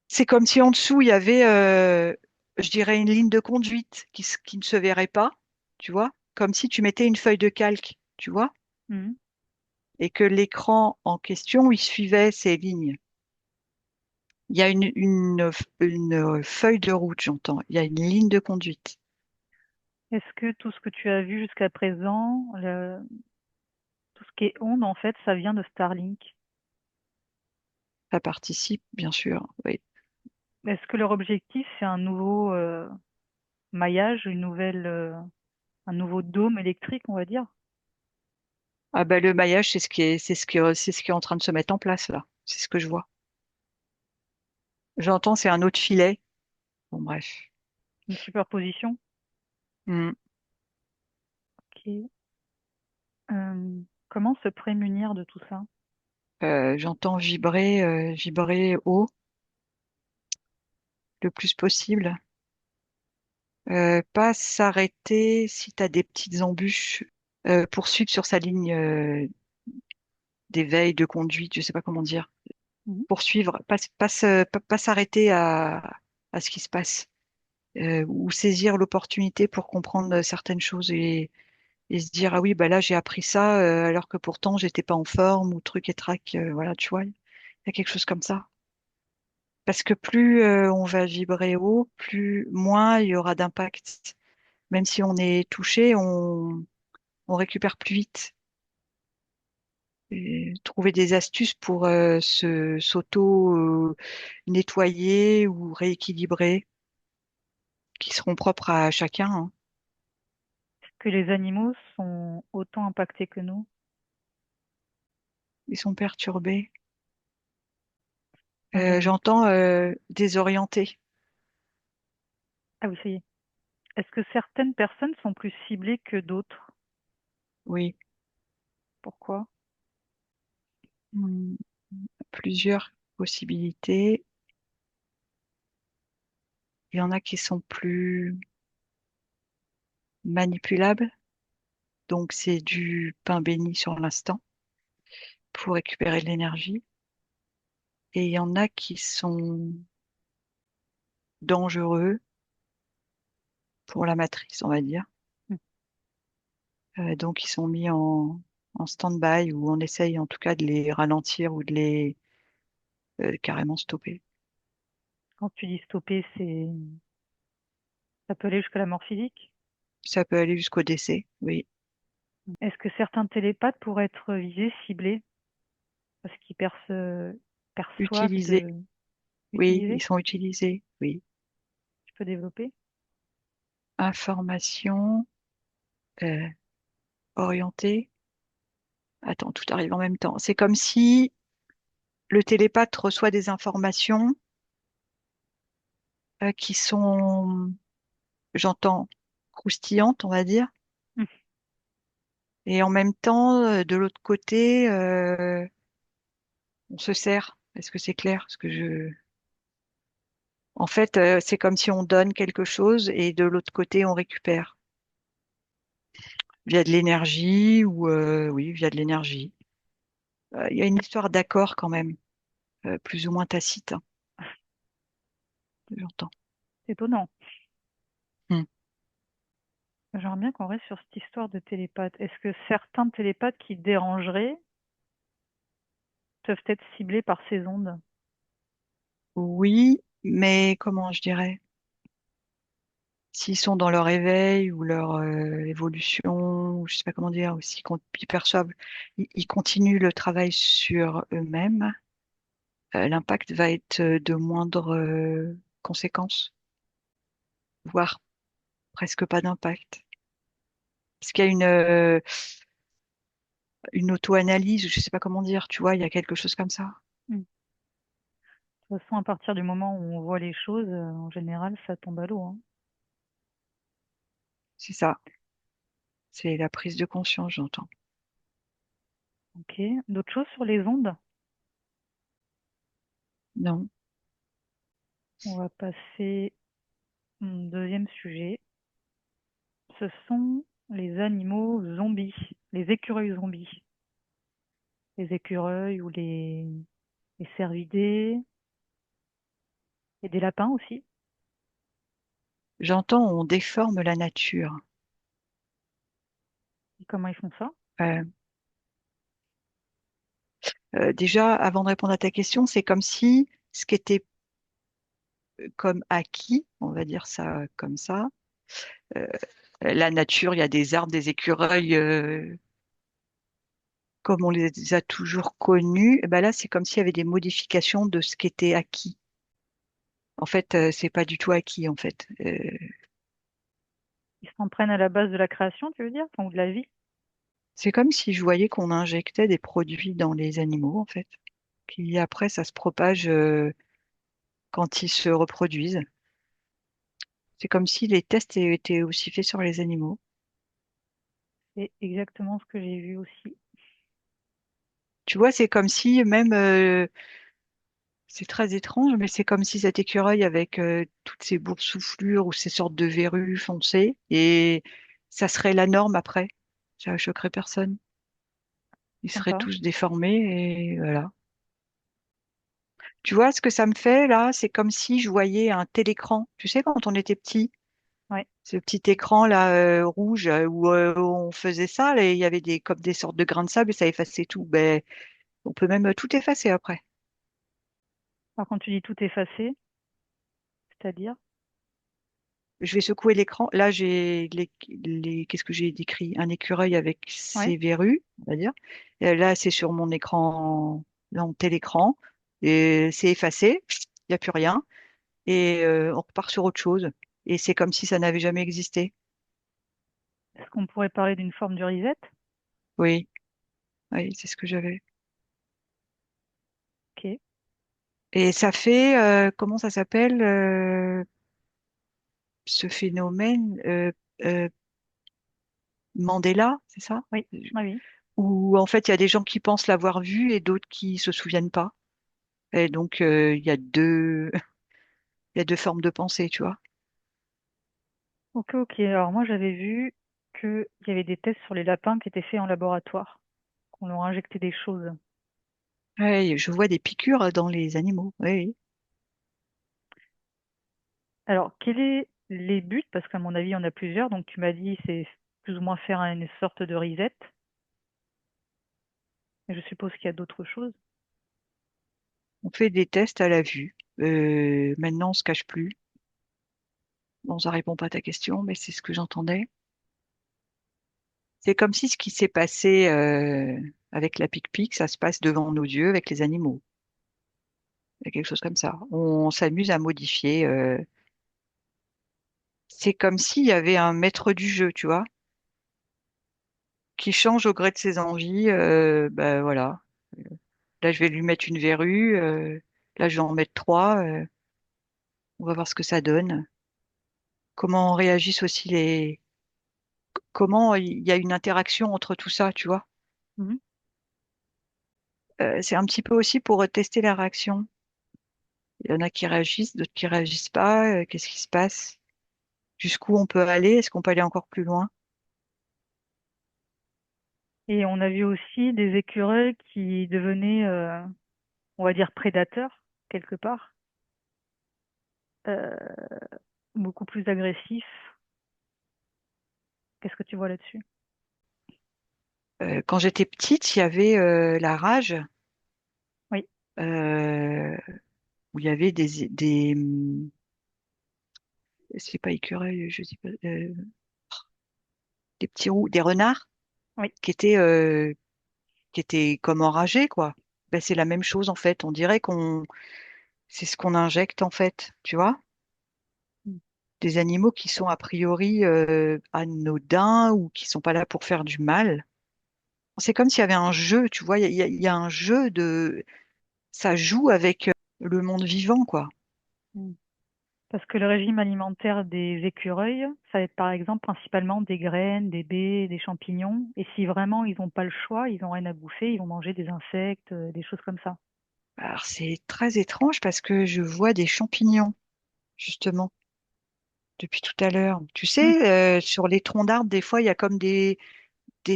c'est comme si en dessous, il y avait, je dirais, une ligne de conduite qui ne se verrait pas, tu vois, comme si tu mettais une feuille de calque, tu vois, Hmm. et que l'écran en question, il suivait ces lignes. Il y a une feuille de route, j'entends. Il y a une ligne de conduite. Est-ce que tout ce que tu as vu jusqu'à présent, tout ce qui est onde, en fait, ça vient de Starlink? Ça participe, bien sûr. Oui. Est-ce que leur objectif, c'est un nouveau maillage, un nouveau dôme électrique, on va dire? Ah bah le maillage, c'est ce qui est en train de se mettre en place là. C'est ce que je vois. J'entends, c'est un autre filet. Bon bref. Une superposition. Hmm. Ok. Comment se prémunir de tout ça? J'entends vibrer haut le plus possible. Pas s'arrêter si tu as des petites embûches. Poursuivre sur sa ligne d'éveil, de conduite, je sais pas comment dire. Mhm. Poursuivre, pas s'arrêter à ce qui se passe. Ou saisir l'opportunité pour comprendre certaines choses et se dire, ah oui, bah là j'ai appris ça alors que pourtant j'étais pas en forme ou truc et trac. Voilà, tu vois, il y a quelque chose comme ça. Parce que plus on va vibrer haut, plus moins il y aura d'impact. Même si on est touché, on récupère plus vite. Et trouver des astuces pour se s'auto nettoyer ou rééquilibrer, qui seront propres à chacun, hein. Est-ce que les animaux sont autant impactés que nous? Ils sont perturbés. Enfin, je- J'entends désorientés. Ah oui, ça y est. Est-ce que certaines personnes sont plus ciblées que d'autres? Oui. Pourquoi? Hmm, plusieurs possibilités. Il y en a qui sont plus manipulables, donc c'est du pain béni sur l'instant pour récupérer de l'énergie. Et il y en a qui sont dangereux pour la matrice, on va dire. Hmm. Donc ils sont mis en stand-by ou on essaye en tout cas de les ralentir ou de les carrément stopper. Quand tu dis stopper, ça peut aller jusqu'à la mort physique. Ça peut aller jusqu'au décès, oui. Est-ce que certains télépathes pourraient être visés, ciblés, parce qu'ils perçoivent Utilisés, de oui, ils utiliser? sont utilisés, oui. Tu peux développer? Information euh, orientée. Attends, tout arrive en même temps. C'est comme si le télépathe reçoit des informations qui sont, j'entends, croustillantes, on va dire. Hmm. Et en même temps, de l'autre côté, on se sert. Est-ce que c'est clair? En fait, c'est comme si on donne quelque chose et de l'autre côté, on récupère via de l'énergie ou oui, via de l'énergie. Il y a une histoire d'accord quand même, plus ou moins tacite, hein, j'entends. C'est étonnant. Hmm. J'aimerais bien qu'on reste sur cette histoire de télépathe. Est-ce que certains télépathes qui dérangeraient peuvent être ciblés par ces ondes? Oui, mais comment je dirais? S'ils sont dans leur éveil ou leur évolution, ou je sais pas comment dire, ou ils perçoivent, ils continuent le travail sur eux-mêmes, l'impact va être de moindres conséquences, voire presque pas d'impact. Est-ce qu'il y a une auto-analyse, ou je sais pas comment dire, tu vois, il y a quelque chose comme ça. Hmm. De toute façon, à partir du moment où on voit les choses, en général, ça tombe à l'eau, hein. C'est ça. C'est la prise de conscience, j'entends. Ok. D'autres choses sur les ondes? Non. On va passer au deuxième sujet. Ce sont les animaux zombies, les écureuils zombies. Les écureuils ou les cervidés et des lapins aussi. J'entends, on déforme la nature. Et comment ils font ça? Euh, déjà, avant de répondre à ta question, c'est comme si ce qui était comme acquis, on va dire ça comme ça, euh, la nature, il y a des arbres, des écureuils, comme on les a toujours connus, et ben là, c'est comme s'il y avait des modifications de ce qui était acquis. En fait, c'est pas du tout acquis, en fait. Ils s'en prennent à la base de la création, tu veux dire? Enfin, ou de la vie? C'est comme si je voyais qu'on injectait des produits dans les animaux, en fait, qui après, ça se propage quand ils se reproduisent. C'est comme si les tests étaient aussi faits sur les animaux. C'est exactement ce que j'ai vu aussi. Tu vois, c'est comme si même, c'est très étrange, mais c'est comme si cet écureuil avec toutes ces boursouflures ou ces sortes de verrues foncées, et ça serait la norme après. Ça choquerait personne. Ils seraient Sympa. tous déformés et voilà. Tu vois ce que ça me fait là? C'est comme si je voyais un télécran. Tu sais, quand on était petit, Ouais. ce petit écran là rouge où on faisait ça, là, et il y avait des comme des sortes de grains de sable et ça effaçait tout. Ben, on peut même tout effacer après. Alors quand tu dis tout effacé, c'est-à-dire? Je vais secouer l'écran. Là, j'ai qu'est-ce que j'ai décrit? Un écureuil avec Ouais. ses verrues, on va dire. Et là, c'est sur mon écran, dans mon télécran, et c'est effacé. Il n'y a plus rien. Et on repart sur autre chose. Et c'est comme si ça n'avait jamais existé. Est-ce qu'on pourrait parler d'une forme du reset? Oui, oui, c'est ce que j'avais. Ok. Et ça fait, comment ça s'appelle, ce phénomène euh, Mandela, c'est ça? Oui. Ah oui. Où en fait, il y a des gens qui pensent l'avoir vu et d'autres qui se souviennent pas. Et donc, il y a deux, il y a deux formes de pensée, tu vois. Ok, ok. Alors moi j'avais vu qu'il y avait des tests sur les lapins qui étaient faits en laboratoire, qu'on leur injectait des choses. Ouais, je vois des piqûres dans les animaux. Oui, oui. Alors, quels sont les buts? Parce qu'à mon avis, il y en a plusieurs. Donc tu m'as dit c'est plus ou moins faire une sorte de reset. Mais je suppose qu'il y a d'autres choses. On fait des tests à la vue. Maintenant, on se cache plus. Bon, ça répond pas à ta question, mais c'est ce que j'entendais. C'est comme si ce qui s'est passé avec la pic-pic, ça se passe devant nos yeux avec les animaux. Il y a quelque chose comme ça. On s'amuse à modifier. C'est comme s'il y avait un maître du jeu, tu vois, qui change au gré de ses envies. Ben voilà. Là, je vais lui mettre une verrue. Là, je vais en mettre trois. On va voir ce que ça donne. Comment réagissent aussi les. Comment il y a une interaction entre tout ça, tu vois. Mhm. C'est un petit peu aussi pour tester la réaction. Il y en a qui réagissent, d'autres qui réagissent pas. Qu'est-ce qui se passe? Jusqu'où on peut aller? Est-ce qu'on peut aller encore plus loin? Et on a vu aussi des écureuils qui devenaient, on va dire, prédateurs, quelque part, euh, beaucoup plus agressifs. Qu'est-ce que tu vois là-dessus? Quand j'étais petite, il y avait la rage, Oui, euh, où il y avait c'est pas écureuils, je sais pas, des petits roux, des renards oui. qui étaient, qui étaient comme enragés, quoi. Ben, c'est la même chose en fait. On dirait c'est ce qu'on injecte en fait, tu vois. Mm. Des animaux qui sont a priori anodins ou qui sont pas là pour faire du mal. C'est comme s'il y avait un jeu, tu vois. Il y a un jeu de, ça joue avec le monde vivant, quoi. Mm. Parce que le régime alimentaire des écureuils, ça va être par exemple principalement des graines, des baies, des champignons. Et si vraiment ils n'ont pas le choix, ils n'ont rien à bouffer, ils vont manger des insectes, des choses comme ça. Alors c'est très étrange parce que je vois des champignons, justement, depuis tout à l'heure. Tu Mm. sais, sur les troncs d'arbres, des fois, il y a comme des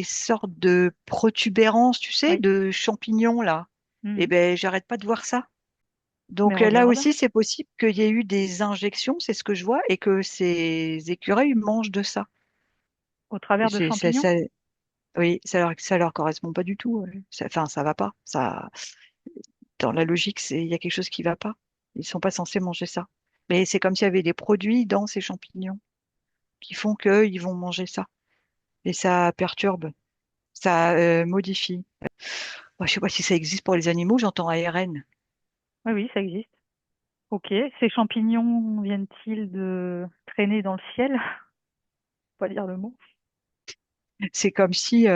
sortes de protubérances, tu sais, Oui. de champignons, là. Eh Mhm. ben, j'arrête pas de voir ça. Mais Donc là regarde. aussi, c'est possible qu'il y ait eu des injections, c'est ce que je vois, et que ces écureuils mangent de ça. Au travers de champignons? Oui, ça leur correspond pas du tout. Enfin, ça va pas. Ça, dans la logique, il y a quelque chose qui va pas. Ils sont pas censés manger ça. Mais c'est comme s'il y avait des produits dans ces champignons qui font qu'ils vont manger ça. Et ça perturbe, ça modifie. Moi, je sais pas si ça existe pour les animaux, j'entends ARN. Oui, oui, ça existe. Ok. Ces champignons viennent-ils de traîner dans le ciel? Faut pas dire le mot. C'est comme si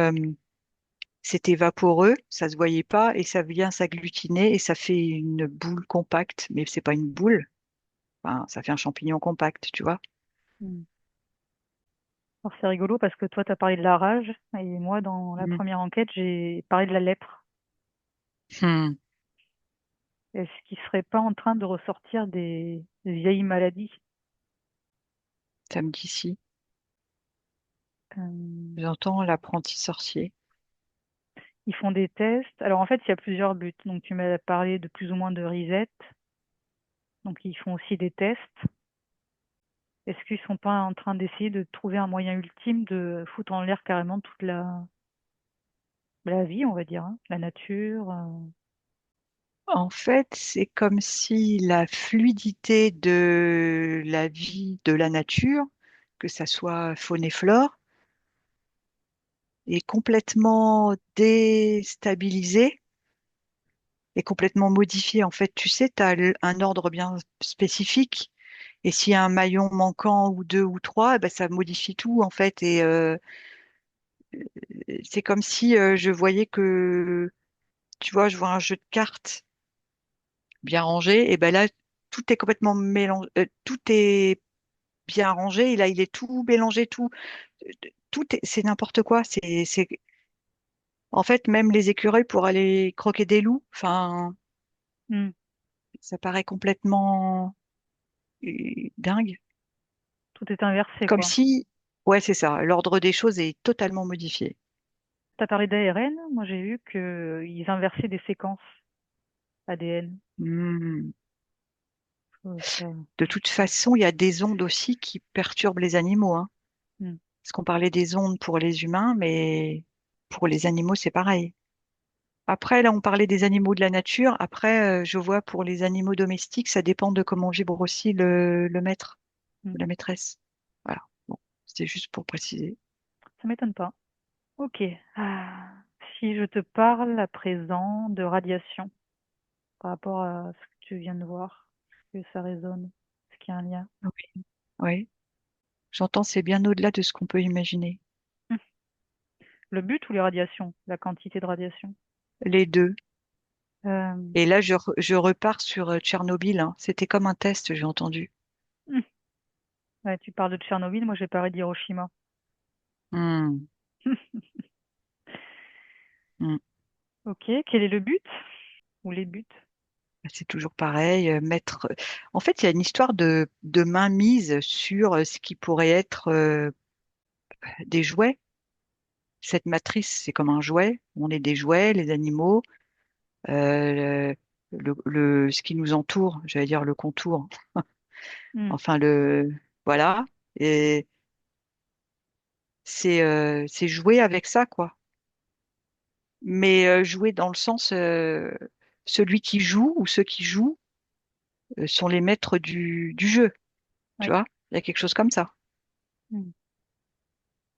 C'était vaporeux, ça se voyait pas et ça vient s'agglutiner et ça fait une boule compacte, mais c'est pas une boule. Enfin, ça fait un champignon compact, tu vois. Mm. Alors c'est rigolo parce que toi, tu as parlé de la rage et moi, dans la Mm. première enquête, j'ai parlé de la lèpre. Hmm. Est-ce qu'il serait pas en train de ressortir des vieilles maladies? Ça me dit si. Euh, J'entends l'apprenti sorcier. Ils font des tests. Alors en fait, il y a plusieurs buts. Donc tu m'as parlé de plus ou moins de reset. Donc ils font aussi des tests. Est-ce qu'ils sont pas en train d'essayer de trouver un moyen ultime de foutre en l'air carrément toute la vie, on va dire, hein, la nature? En fait, c'est comme si la fluidité de la vie de la nature, que ça soit faune et flore, est complètement déstabilisée et complètement modifiée. En fait, tu sais, tu as un ordre bien spécifique. Et s'il y a un maillon manquant ou deux ou trois, eh ben, ça modifie tout, en fait. Et c'est comme si je voyais que, tu vois, je vois un jeu de cartes bien rangé. Et ben là, tout est complètement mélangé, tout est bien rangé. Et là, il est tout mélangé, c'est n'importe quoi. En fait, même les écureuils pour aller croquer des loups, enfin, Hmm, ça paraît complètement dingue. tout est inversé, Comme quoi. si, ouais, c'est ça, l'ordre des choses est totalement modifié. Tu as parlé d'ARN. Moi, j'ai vu qu'ils inversaient des séquences ADN. Hmm. Ça, De toute façon, il y a des ondes aussi qui perturbent les animaux, hein. hmm. Parce qu'on parlait des ondes pour les humains, mais pour les animaux, c'est pareil. Après, là, on parlait des animaux de la nature. Après, je vois pour les animaux domestiques, ça dépend de comment vibre aussi le maître Hmm. ou la maîtresse. Voilà. Bon, c'était juste pour préciser. Ça m'étonne pas. Ok. Si je te parle à présent de radiation par rapport à ce que tu viens de voir, est-ce que ça résonne? Est-ce qu'il y a un lien? Oui, oui. J'entends, c'est bien au-delà de ce qu'on peut imaginer. Hmm. Le but ou les radiations? La quantité de radiation? Les deux. Euh, Et là, je repars sur Tchernobyl, hein. C'était comme un test, j'ai entendu. hmm. Ouais, tu parles de Tchernobyl, moi j'ai parlé d'Hiroshima. Hmm, hmm. Ok, quel est le but? Ou les buts? Bah, c'est toujours pareil, mettre. En fait, il y a une histoire de mainmise sur ce qui pourrait être des jouets. Cette matrice, c'est comme un jouet. On est des jouets, les animaux, ce qui nous entoure, j'allais dire le contour. Hmm. Enfin, voilà. Et c'est jouer avec ça, quoi. Mais jouer dans le sens, celui qui joue ou ceux qui jouent sont les maîtres du jeu. Tu Oui. vois? Il y a quelque chose comme ça. Hmm.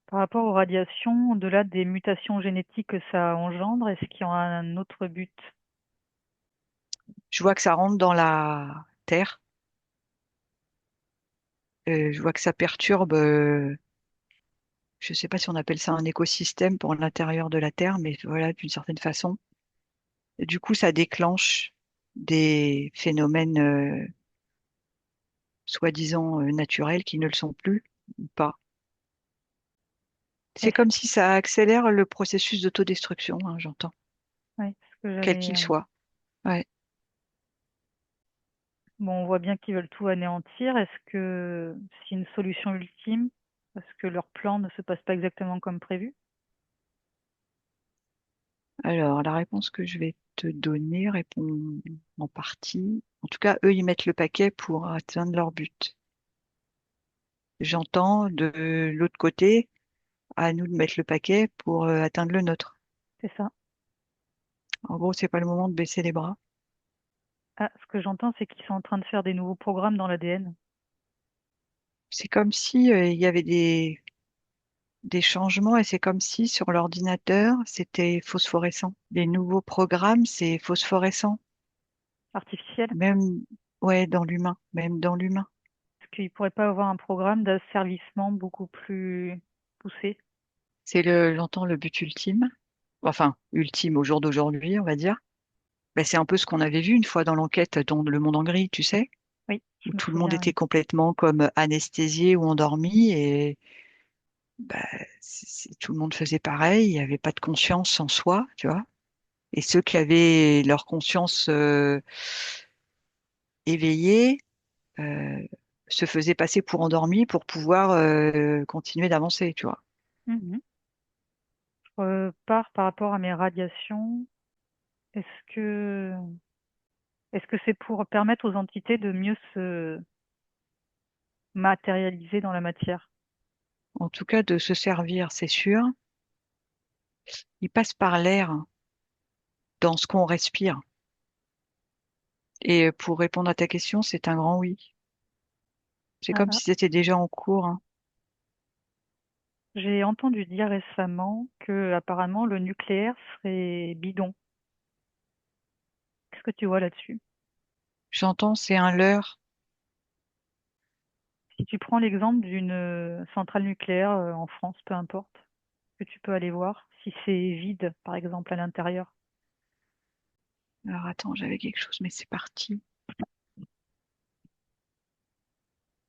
Par rapport aux radiations, au-delà des mutations génétiques que ça engendre, est-ce qu'il y a un autre but? Je vois que ça rentre dans la terre. Je vois que ça perturbe, je ne sais pas si on appelle ça un écosystème pour l'intérieur de la terre, mais voilà, d'une certaine façon. Et du coup, ça déclenche des phénomènes soi-disant naturels qui ne le sont plus ou pas. C'est Est-ce comme si ça accélère le processus d'autodestruction, hein, j'entends, ouais, ce que quel j'avais. qu'il soit. Ouais. Bon, on voit bien qu'ils veulent tout anéantir. Est-ce que c'est une solution ultime? Parce que leur plan ne se passe pas exactement comme prévu? Alors, la réponse que je vais te donner répond en partie. En tout cas, eux, ils mettent le paquet pour atteindre leur but. J'entends de l'autre côté, à nous de mettre le paquet pour atteindre le nôtre. C'est ça. En gros, c'est pas le moment de baisser les bras. Ah, ce que j'entends, c'est qu'ils sont en train de faire des nouveaux programmes dans l'ADN. C'est comme si il y avait des changements et c'est comme si sur l'ordinateur, c'était phosphorescent. Les nouveaux programmes, c'est phosphorescent. Artificiels. Même, ouais, dans l'humain, même dans l'humain. Est-ce qu'ils ne pourraient pas avoir un programme d'asservissement beaucoup plus poussé? J'entends le but ultime. enfin, ultime au jour d'aujourd'hui, on va dire. Ben, c'est un peu ce qu'on avait vu une fois dans l'enquête dans Le Monde en gris, tu sais, Oui, où je me tout le monde souviens, était oui. complètement comme anesthésié ou endormi et ben, tout le monde faisait pareil, il n'y avait pas de conscience en soi, tu vois. Et ceux qui avaient leur conscience éveillée euh, se faisaient passer pour endormis pour pouvoir continuer d'avancer, tu vois. Mhm. Je repars par rapport à mes radiations. Est-ce que est-ce que c'est pour permettre aux entités de mieux se matérialiser dans la matière? En tout cas, de se servir, c'est sûr. Il passe par l'air dans ce qu'on respire. Et pour répondre à ta question, c'est un grand oui. C'est comme Ah, si c'était déjà en cours, hein. j'ai entendu dire récemment que apparemment le nucléaire serait bidon. Qu'est-ce que tu vois là-dessus? J'entends, c'est un leurre. Si tu prends l'exemple d'une centrale nucléaire en France, peu importe, que tu peux aller voir, si c'est vide, par exemple, à l'intérieur. Alors attends, j'avais quelque chose, mais c'est parti.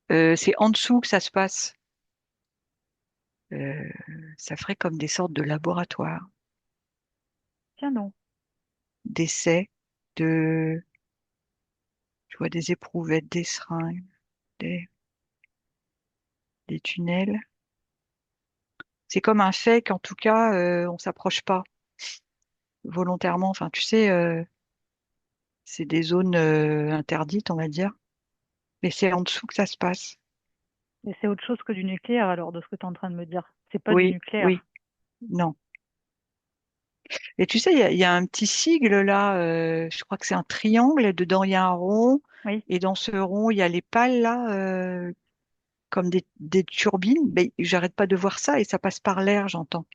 C'est en dessous que ça se passe. Euh, Ça ferait comme des sortes de laboratoires, Tiens donc, d'essais, de, tu vois, des éprouvettes, des seringues, des, des tunnels. C'est comme un fait qu'en tout cas, on s'approche pas volontairement. Enfin, tu sais, c'est des zones interdites, on va dire. Mais c'est en dessous que ça se passe. et c'est autre chose que du nucléaire alors, de ce que tu es en train de me dire. C'est pas du Oui, oui, nucléaire. non. Et tu sais, il y a un petit sigle là, je crois que c'est un triangle, et dedans il y a un rond, Oui, et dans ce rond, il y a les pales là, comme des turbines. Mais j'arrête pas de voir ça, et ça passe par l'air, j'entends.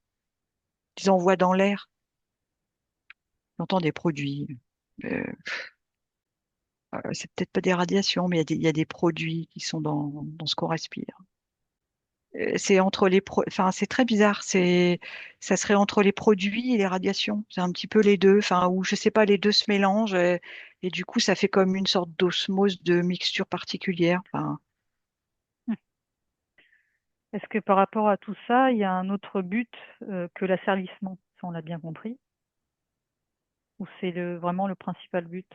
Ils envoient dans l'air, j'entends des produits. Euh, c'est peut-être pas des radiations, mais il y a des produits qui sont dans ce qu'on respire. C'est entre enfin, c'est très bizarre. Ça serait entre les produits et les radiations. C'est un petit peu les deux. Enfin, ou je sais pas, les deux se mélangent et du coup, ça fait comme une sorte d'osmose de mixture particulière. Enfin, hum. Est-ce que par rapport à tout ça, il y a un autre but que l'asservissement? Ça, on l'a bien compris. Ou c'est vraiment le principal but?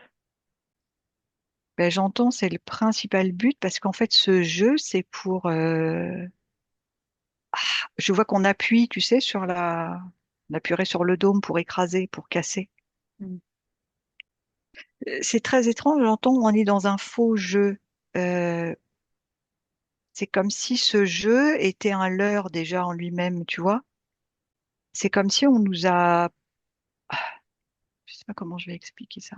ben, j'entends, c'est le principal but parce qu'en fait, ce jeu, c'est pour. Je vois qu'on appuie, tu sais, on appuierait sur le dôme pour écraser, pour casser. Hum. C'est très étrange. J'entends, on est dans un faux jeu. Euh, C'est comme si ce jeu était un leurre déjà en lui-même, tu vois. C'est comme si on nous a, je sais pas comment je vais expliquer ça.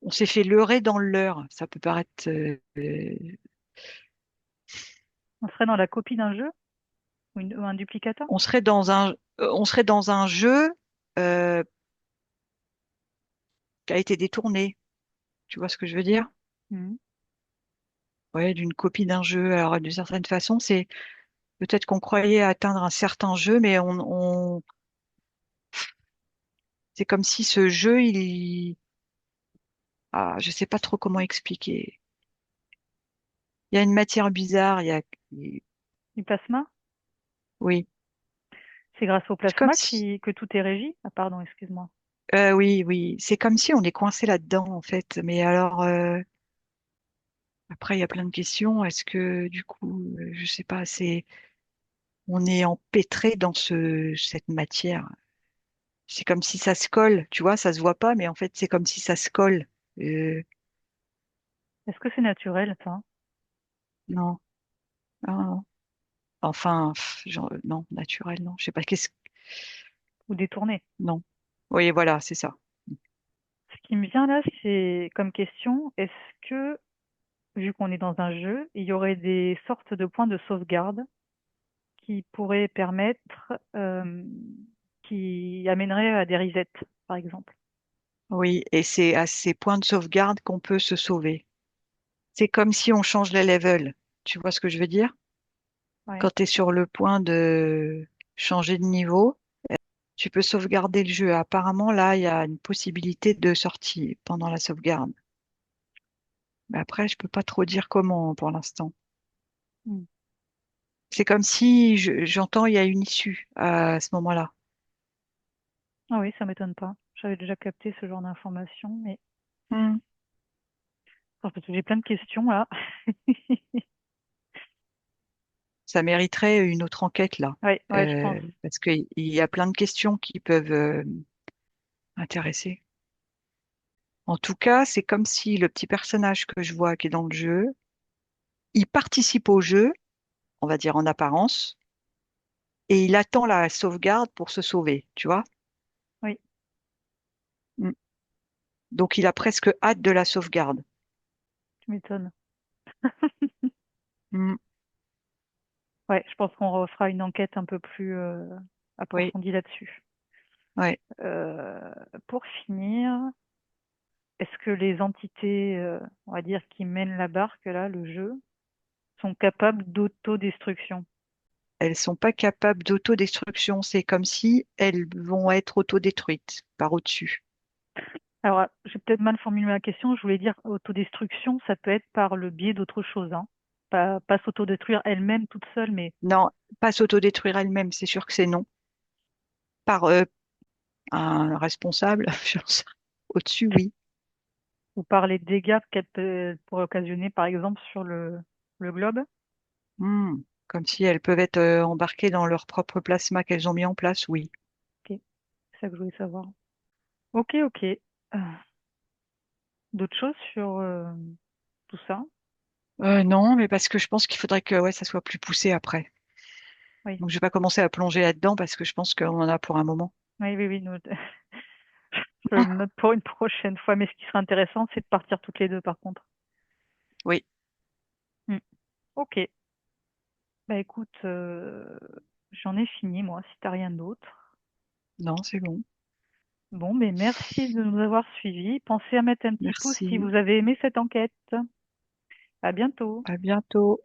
On s'est fait leurrer dans le leurre. Ça peut paraître, On serait dans la copie d'un jeu ou un duplicateur? on serait dans un jeu euh, qui a été détourné. Tu vois ce que je veux dire? Hum. Ouais, d'une copie d'un jeu. Alors, d'une certaine façon, c'est peut-être qu'on croyait atteindre un certain jeu, mais c'est comme si ce jeu, je sais pas trop comment expliquer. Il y a une matière bizarre. Du plasma? Oui. C'est grâce au C'est comme plasma si, que tout est régi? Ah pardon, excuse-moi. oui, oui, c'est comme si on est coincé là-dedans en fait. Mais alors, après, il y a plein de questions. Est-ce que du coup, je sais pas, on est empêtré dans cette matière. C'est comme si ça se colle, tu vois, ça se voit pas, mais en fait, c'est comme si ça se colle. Euh, Est-ce que c'est naturel, ça? non, ah, enfin, non, naturel, non. Je sais pas, Ou détourné? non. Oui, voilà, c'est ça. Ce qui me vient là, c'est comme question, est-ce que, vu qu'on est dans un jeu, il y aurait des sortes de points de sauvegarde qui pourraient permettre, qui amèneraient à des resets, par exemple? Oui, et c'est à ces points de sauvegarde qu'on peut se sauver. C'est comme si on change les levels. Tu vois ce que je veux dire? Ouais. Quand tu es sur le point de changer de niveau, Tu peux sauvegarder le jeu. Apparemment, là, il y a une possibilité de sortie pendant la sauvegarde. Mais après, je peux pas trop dire comment pour l'instant. Hmm. C'est comme si j'entends il y a une issue à ce moment-là. Ah oui, ça m'étonne pas. J'avais déjà capté ce genre d'informations, mais Hmm. parce que j'ai plein de questions là. Ça mériterait une autre enquête là. Ouais, ouais, je pense. Parce qu'il y a plein de questions qui peuvent intéresser. En tout cas, c'est comme si le petit personnage que je vois qui est dans le jeu, il participe au jeu, on va dire en apparence, et il attend la sauvegarde pour se sauver, tu vois? Oui, Mm. Donc il a presque hâte de la sauvegarde. tu m'étonnes. Mm. Ouais, je pense qu'on refera une enquête un peu plus Oui, approfondie là-dessus. ouais. Euh, pour finir, est-ce que les entités, on va dire, qui mènent la barque, là, le jeu, sont capables d'autodestruction? Elles sont pas capables d'autodestruction. C'est comme si elles vont être autodétruites par au-dessus. Alors, j'ai peut-être mal formulé ma question. Je voulais dire autodestruction, ça peut être par le biais d'autre chose, hein. Pas s'autodétruire elle-même toute seule, mais Non, pas s'autodétruire elles-mêmes, c'est sûr que c'est non. Par un responsable, j'en sais- au-dessus, oui. ou par les dégâts pourrait occasionner, par exemple, sur le globe. Hmm. Comme si elles peuvent être embarquées dans leur propre plasma qu'elles ont mis en place, oui. Ok, c'est ça que je voulais savoir. Ok, ok. D'autres choses sur tout ça? Non, mais parce que je pense qu'il faudrait que ouais, ça soit plus poussé après. Oui, Donc je vais pas commencer à plonger là-dedans parce que je pense qu'on en a pour un moment. oui, oui, oui. Je le note pour une prochaine fois. Mais ce qui serait intéressant, c'est de partir toutes les deux, par contre. Oui, Hmm. Ok. Bah écoute, j'en ai fini, moi, si t'as rien d'autre. non, c'est bon. Bon, mais merci de nous avoir suivis. Pensez à mettre un petit pouce si Merci. vous avez aimé cette enquête. À bientôt. À bientôt.